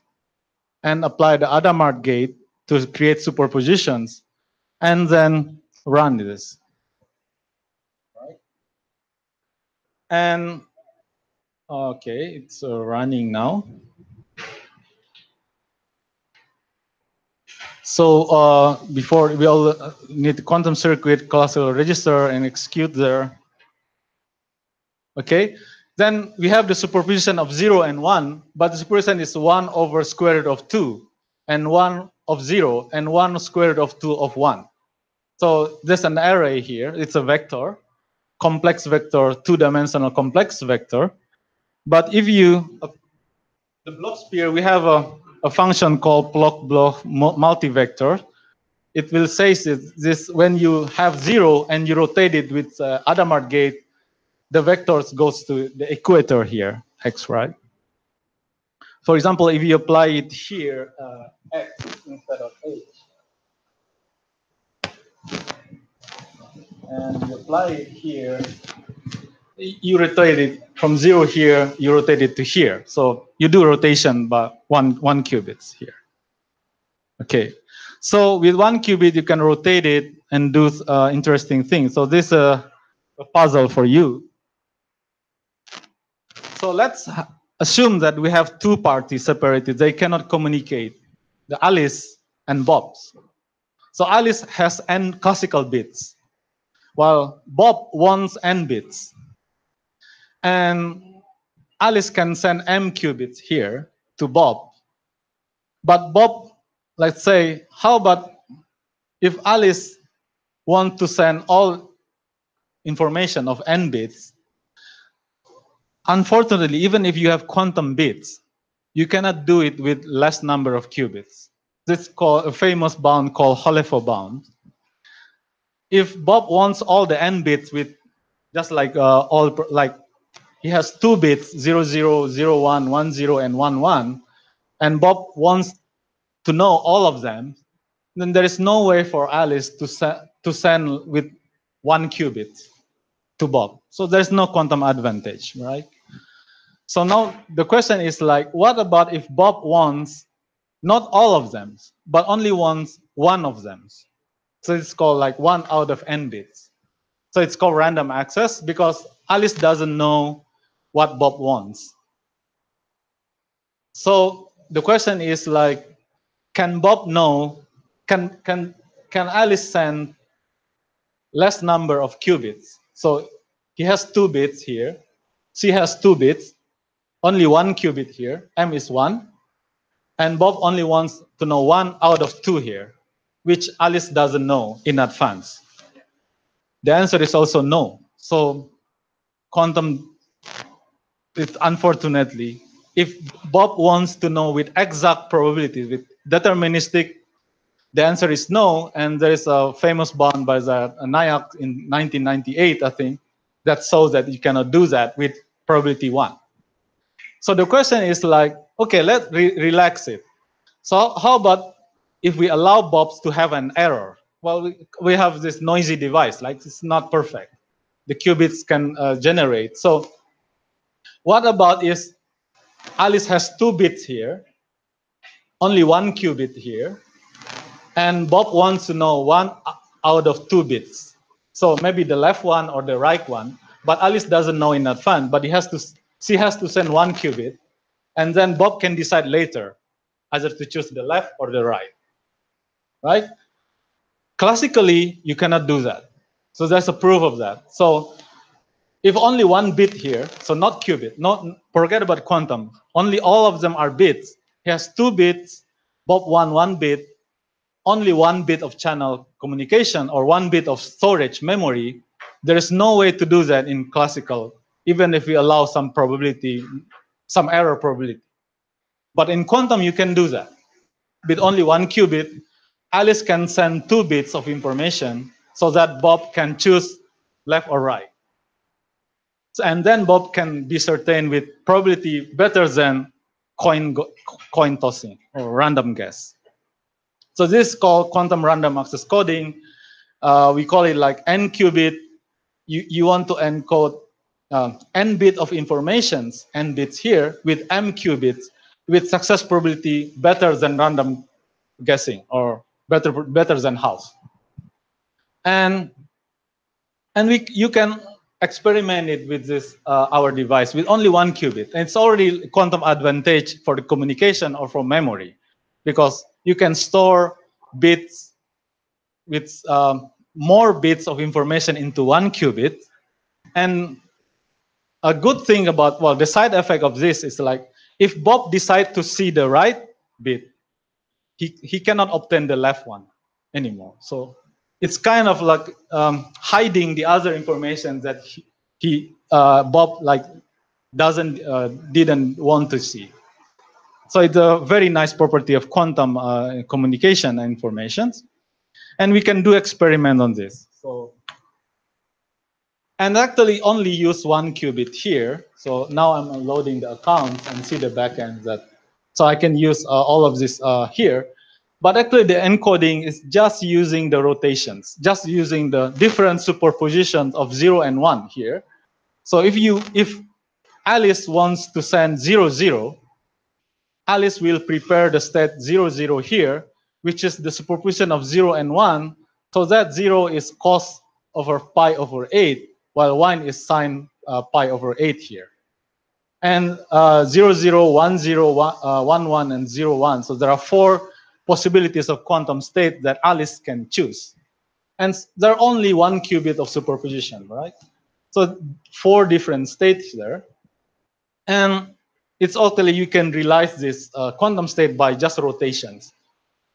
and apply the Adamart gate to create superpositions, and then run this. Right. And okay, it's running now. So before we all need the quantum circuit, classical register, and execute there. Okay, then we have the superposition of 0 and 1, but the superposition is 1 over square root of 2, and 1 of 0, and 1 square root of 2 of 1. So there's an array here. It's a vector, complex vector, 2-dimensional complex vector. But if you, the block sphere, we have a function called block multivector. It will say this when you have 0 and you rotate it with Adamart gate, the vectors goes to the equator here, x, right? For example, if you apply it here, x instead of h, and you apply it here, you rotate it from 0 here, you rotate it to here. So you do rotation by one qubits here. Okay, so with 1 qubit, you can rotate it and do interesting things. So this is a puzzle for you. So let's assume that we have two parties separated. They cannot communicate, the Alice and Bob's. So Alice has n classical bits, while Bob wants n bits. And Alice can send m qubits here to Bob. But Bob, let's say, how about if Alice wants to send all information of n bits? Unfortunately, even if you have quantum bits, you cannot do it with less number of qubits. This is called a famous bound called Holevo bound. If Bob wants all the n bits with just like he has 2 bits 0, 0, 0, 1, 1, 0, and 1, 1, and Bob wants to know all of them, then there is no way for Alice to send with 1 qubit to Bob. So there's no quantum advantage, right? So now the question is like, what about if Bob wants not all of them, but only wants one of them? So it's called like 1 out of n bits. So it's called random access because Alice doesn't know what Bob wants. So the question is like, can Bob know, can Alice send less number of qubits? So he has 2 bits here. She has 2 bits, only 1 qubit here, m is 1. And Bob only wants to know 1 out of 2 here, which Alice doesn't know in advance. The answer is also no. So quantum, unfortunately, if Bob wants to know with exact probability, with deterministic, the answer is no. And there is a famous bound by Nayak in 1998, I think, that shows that you cannot do that with probability 1. So the question is like, okay, let's relax it. So how about if we allow Bobs to have an error? Well, we have this noisy device, like it's not perfect. The qubits can generate. So what about is Alice has 2 bits here, only 1 qubit here, and Bob wants to know 1 out of 2 bits. So maybe the left one or the right one, but Alice doesn't know in advance, but she has to send 1 qubit, and then Bob can decide later either to choose the left or the right, right? Classically, you cannot do that. So there's a proof of that. So if only 1 bit here, so not qubit, forget about quantum, only all of them are bits. He has 2 bits, Bob 1 bit, only 1 bit of channel communication or 1 bit of storage memory. There is no way to do that in classical, even if we allow some probability, some error probability. But in quantum, you can do that. With only 1 qubit, Alice can send 2 bits of information so that Bob can choose left or right. So, and then Bob can be certain with probability better than coin tossing or random guess. So this is called quantum random access coding. We call it like n qubit. You want to encode n bit of information, n bits here, with m qubits with success probability better than random guessing or better than half. And you can experiment it with this our device with only 1 qubit. And it's already quantum advantage for the communication or for memory, because you can store bits with more bits of information into 1 qubit. And a good thing about, well, the side effect of this is like, if Bob decides to see the right bit, he cannot obtain the left one anymore. So it's kind of like hiding the other information that Bob like didn't want to see. So it's a very nice property of quantum communication and informations. And we can do experiment on this. So, and actually only use 1 qubit here. So now I'm loading the accounts and see the backend that, so I can use all of this here. But actually the encoding is just using the rotations, just using the different superpositions of 0 and 1 here. So if Alice wants to send 0, 0, Alice will prepare the state 0, 0 here, which is the superposition of 0 and 1. So that 0 is cos over pi over 8, while 1 is sine pi over 8 here. And 0, 0, 1, 0, 1, 1, and 0, 1. So there are 4 possibilities of quantum state that Alice can choose. And there are only 1 qubit of superposition, right? So 4 different states there. And it's actually, you can realize this quantum state by just rotations.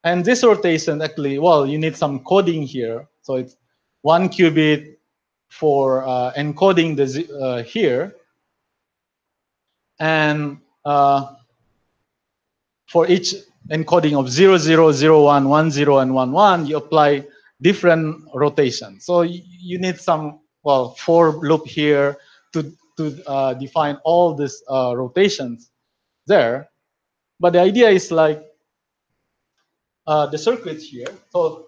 And this rotation actually, well, you need some coding here. So it's 1 qubit for encoding the here. And for each encoding of 0, 0, 0, 1, 1, 0, and 1, 1, you apply different rotations. So you need some, well, for loop here to define all these rotations there. But the idea is like the circuits here. So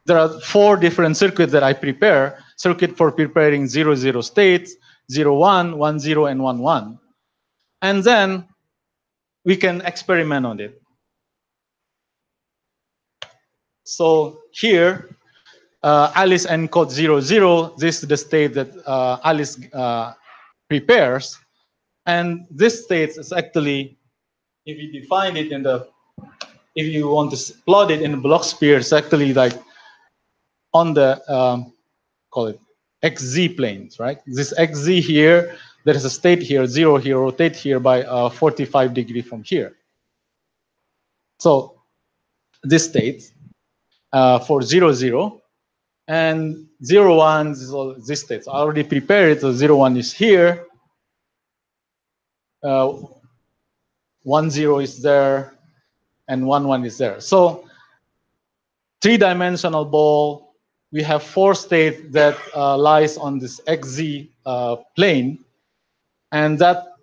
there are 4 different circuits that I prepare. Circuit for preparing 0, 0 states, 0, 1, 1, 0, and 1, 1. And then we can experiment on it. So here, Alice encodes 0, 0. This is the state that Alice prepares. And this state is actually, if you define it in the, if you want to plot it in the block sphere, it's actually like on the, call it XZ planes, right? This XZ here, there is a state here, 0 here, rotate here by 45 degrees from here. So this state for 0, 0, and 0, 1 is all this state. So I already prepared it, so 0, 1 is here. 1, 0 is there, and 1, 1 is there. So 3-dimensional ball, we have 4 states that lies on this XZ plane, and that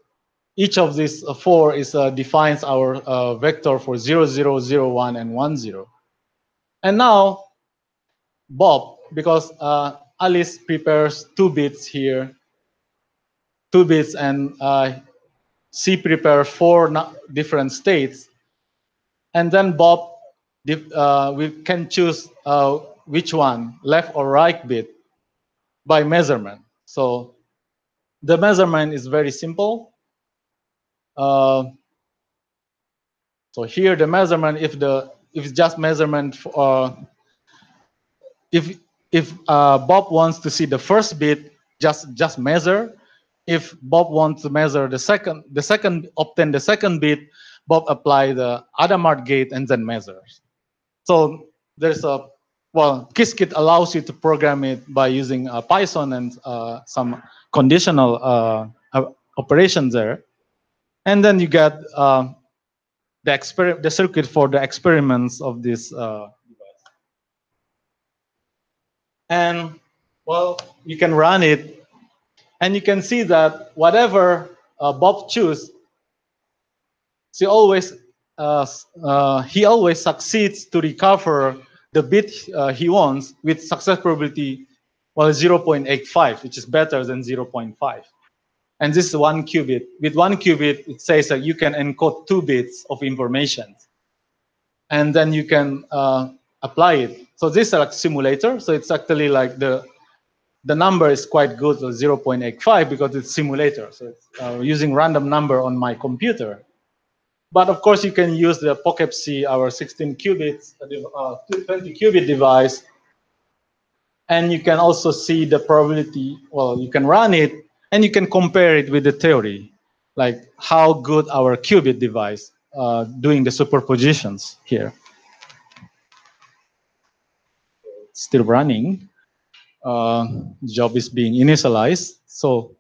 each of these 4 is defines our vector for 0, 0, 0, 1, and 1, 0. And now Bob, because Alice prepares 2 bits here, 2 bits, and she prepares 4 different states, and then Bob, we can choose which one, left or right bit, by measurement. So the measurement is very simple. So here the measurement, if it's just measurement, if Bob wants to see the first bit, just measure. If Bob wants to measure the second obtain the second bit, Bob apply the Hadamard gate and then measures. So there's a, well, Qiskit allows you to program it by using Python and some conditional operations there. And then you get the circuit for the experiments of this device. And, well, you can run it, and you can see that whatever Bob chooses, he always succeeds to recover the bit he wants with success probability, well, 0.85, which is better than 0.5. And this is 1 qubit. With 1 qubit, it says that you can encode 2 bits of information, and then you can apply it. So this is like simulator. So it's actually like the number is quite good, so 0.85, because it's simulator. So it's using random number on my computer. But of course, you can use the POCEPC, our 16 qubits, 20 qubit device, and you can also see the probability. Well, you can run it, and you can compare it with the theory, like how good our qubit device doing the superpositions here. Still running. Job is being initialized. So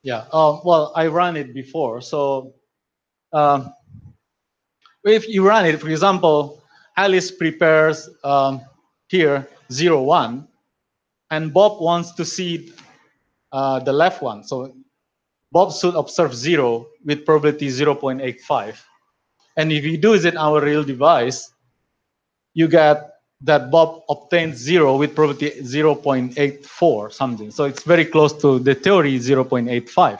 Yeah. Well, I ran it before. So if you run it, for example, Alice prepares here 0, 1, and Bob wants to see the left one. So Bob should observe 0 with probability 0.85. And if you do it in our real device, you get that Bob obtains 0 with probability 0.84 something. So it's very close to the theory 0.85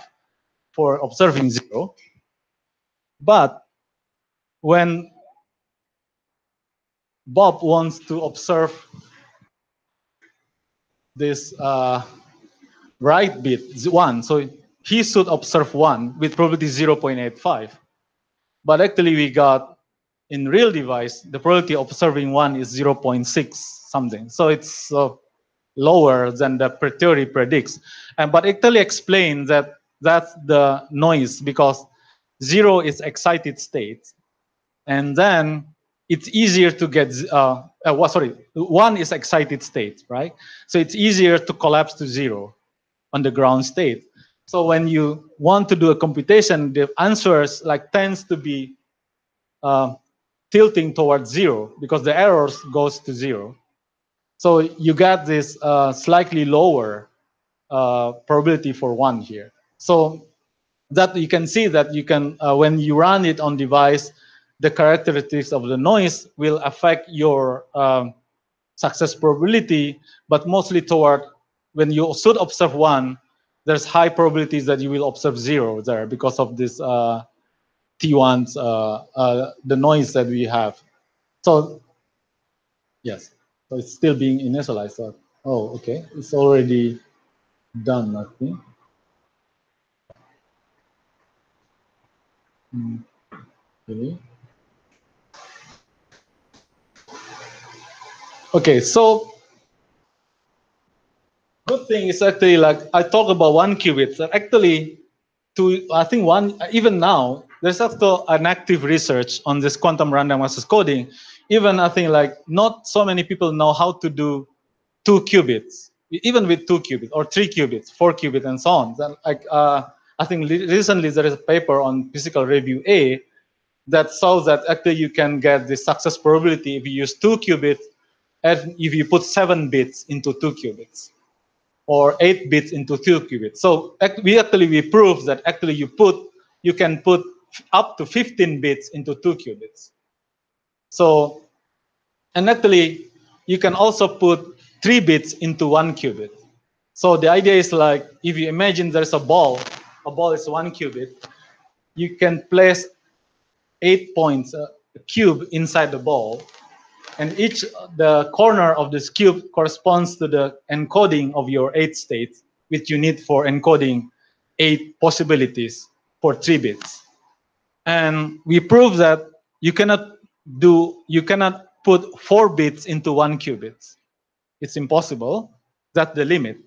for observing 0. But when Bob wants to observe this right bit 1, so he should observe 1 with probability 0.85. But actually we got in real device the probability of observing 1 is 0.6 something. So it's lower than the theory predicts. But actually explains that that's the noise because 0 is excited state, and then it's easier to get sorry, 1 is excited state, right? So it's easier to collapse to 0 on the ground state. So when you want to do a computation, the answers like tends to be tilting towards 0 because the errors goes to 0. So you got this slightly lower probability for 1 here. So that you can see that you can when you run it on device, the characteristics of the noise will affect your success probability, but mostly toward when you should observe 1, there's high probabilities that you will observe 0 there because of this T1s, the noise that we have. So yes, so it's still being initialized. So, oh, okay, it's already done, I think. Okay. Okay, so good thing is actually like I talk about 1 qubit. So actually, I think even now there's also an active research on this quantum random access coding. Even I think like not so many people know how to do 2 qubits, even with 2 qubits or 3 qubits, 4 qubits, and so on. Then, like I think recently there is a paper on Physical Review A that shows that actually you can get the success probability if you use 2 qubits and if you put 7 bits into 2 qubits or 8 bits into 2 qubits. So we prove that actually you can put up to 15 bits into 2 qubits. So, and actually you can also put 3 bits into 1 qubit. So the idea is like if you imagine there's a ball is 1 qubit, you can place 8 points, a cube inside the ball, and the corner of this cube corresponds to the encoding of your 8 states, which you need for encoding 8 possibilities for 3 bits. And we prove that you cannot put 4 bits into 1 qubit. It's impossible. That's the limit.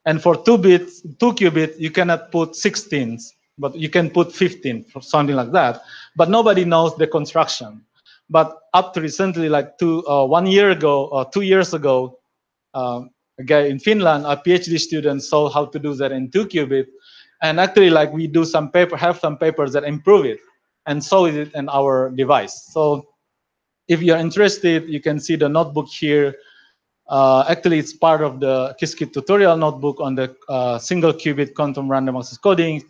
And for 2 qubits, you cannot put 16s, but you can put 15 or something like that. But nobody knows the construction. But up to recently, like 1 year ago or 2 years ago, a guy in Finland, a PhD student, saw how to do that in 2 qubit. And actually, like we do have some papers that improve it and show it in our device. So if you're interested, you can see the notebook here. Actually, it's part of the Qiskit tutorial notebook on the single qubit quantum random access coding.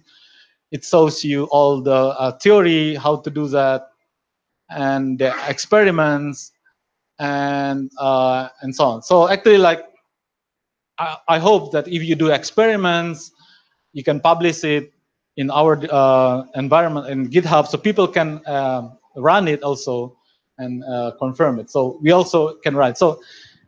It shows you all the theory, how to do that, and the experiments, and so on. So actually, like I hope that if you do experiments, you can publish it in our environment in GitHub, so people can run it also and confirm it. So we also can run it. So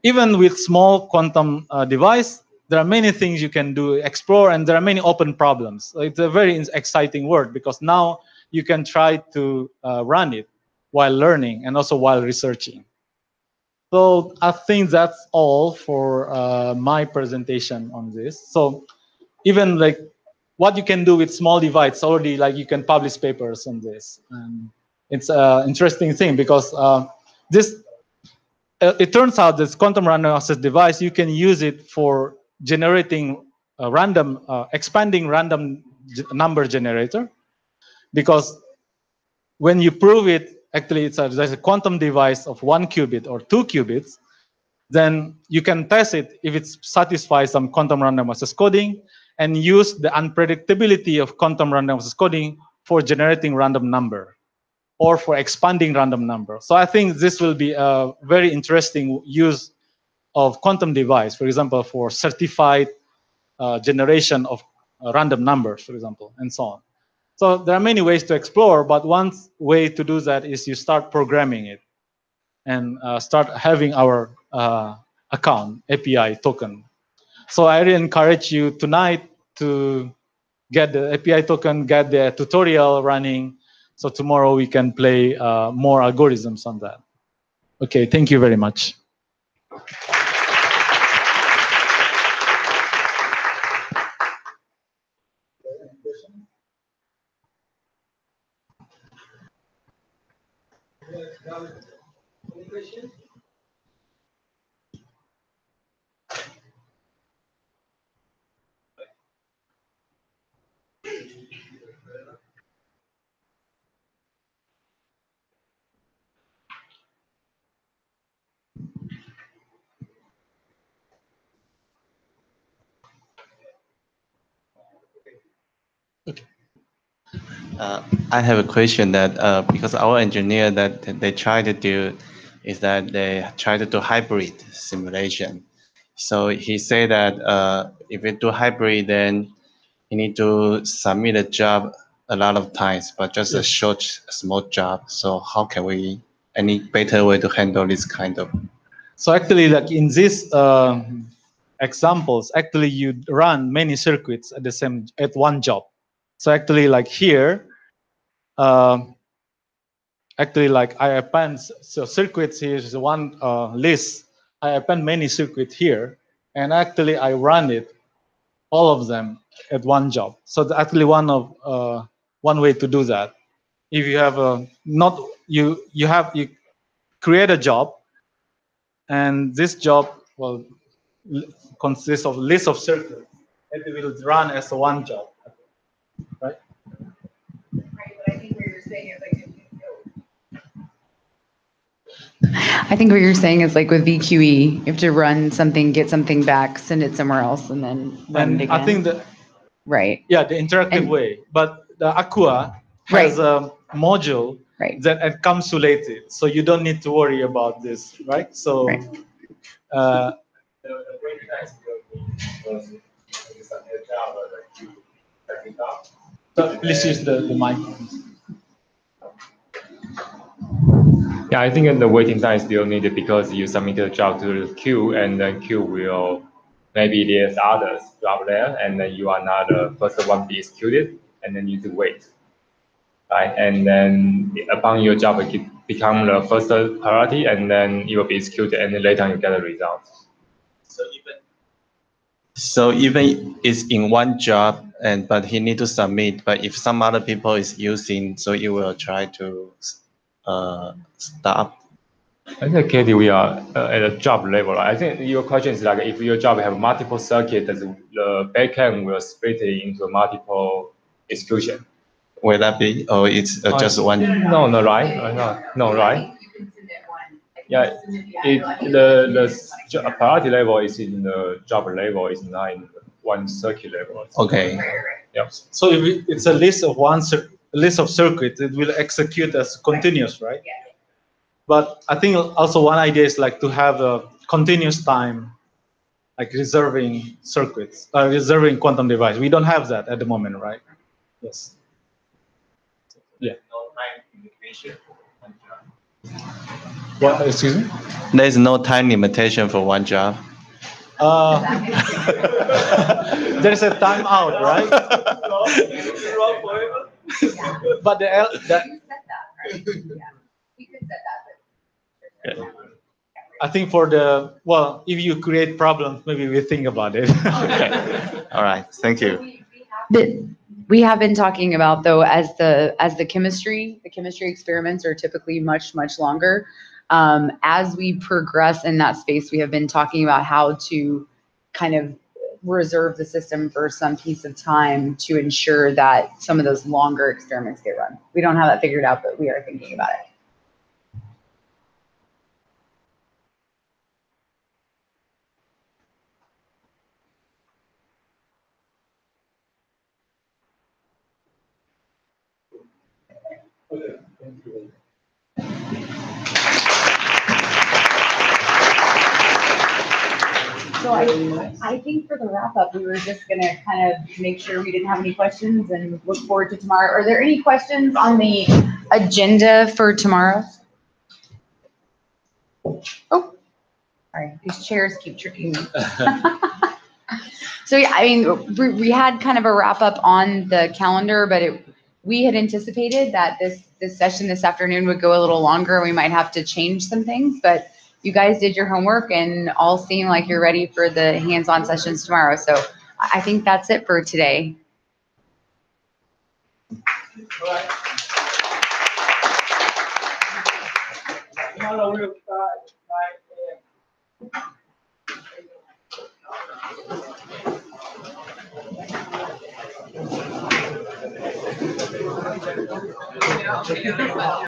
even with small quantum device, there are many things you can do, explore, and there are many open problems. So it's a very exciting world because now you can try to run it while learning and also while researching. So I think that's all for my presentation on this. So even like what you can do with small device already, like you can publish papers on this. And it's an interesting thing because it turns out this quantum random access device, you can use it for generating expanding random number generator, because when you prove it, actually there's a quantum device of 1 qubit or 2 qubits, then you can test it if it satisfies some quantum random access coding and use the unpredictability of quantum random access coding for generating random number or for expanding random number. So I think this will be a very interesting use of quantum device, for example, for certified generation of random numbers, for example, and so on. So there are many ways to explore, but one way to do that is you start programming it and start having our account API token. So I really encourage you tonight to get the API token, get the tutorial running, so tomorrow we can play more algorithms on that. Okay, thank you very much. Any questions? I have a question that because our engineer that they try to do is that they try to do hybrid simulation. So he said that if you do hybrid, then you need to submit a job a lot of times, but just a short, small job. So how can we, any better way to handle this kind of? So actually, like in these examples, actually you run many circuits at one job. So actually, like here, actually, like I append so circuits here is one list. I append many circuits here, and actually I run it, all of them at one job. So actually one way to do that. If you have a you create a job, and this job will consists of list of circuits, and it will run as one job, right? Right, but I think what you're saying is like, I think what you're saying is like with VQE, you have to run something, get something back, send it somewhere else, and then run it again. I think that right. Yeah, the interactive way. But the Aqua has a module that encapsulated, so you don't need to worry about this, right? So, so please use the mic. Yeah, I think the waiting time is still needed because you submit the job to the queue, and then queue will, maybe there's others job there, and then you are not the first one be executed, and then you need to wait, right? And then upon your job it become the first priority, and then it will be executed, and then later you get the result. So even it's in one job, but he need to submit. But if some other people is using, so you will try to stop. I think, Katie, we are at a job level. I think your question is like, if your job have multiple circuits, the backend will split it into multiple execution. Will that be, or it's just one? No, no, right? No, right? Yeah, the priority level is in the job level, is not in one circuit level. Okay. Yep. So if it's a list of list of circuits, it will execute as continuous, right? But I think also one idea is like to have a continuous time, like reserving circuits, reserving quantum device. We don't have that at the moment, right? Yes. Yeah. What? Excuse me? There's no time limitation for one job. There's a timeout, right? But I think for if you create problems, maybe we think about it. Okay. All right. Thank you. We have been talking about, though, as the chemistry experiments are typically much longer. As we progress in that space, we have been talking about how to kind of reserve the system for some piece of time to ensure that some of those longer experiments get run. We don't have that figured out, but we are thinking about it. So I think for the wrap up, we were just going to kind of make sure we didn't have any questions and look forward to tomorrow. Are there any questions on the agenda for tomorrow? Oh, sorry, these chairs keep tricking me. So yeah, I mean, we had kind of a wrap up on the calendar, but we had anticipated that this session this afternoon would go a little longer. We might have to change some things, but you guys did your homework and all seem like you're ready for the hands-on sessions tomorrow. So I think that's it for today. Tomorrow we'll start 9 a.m.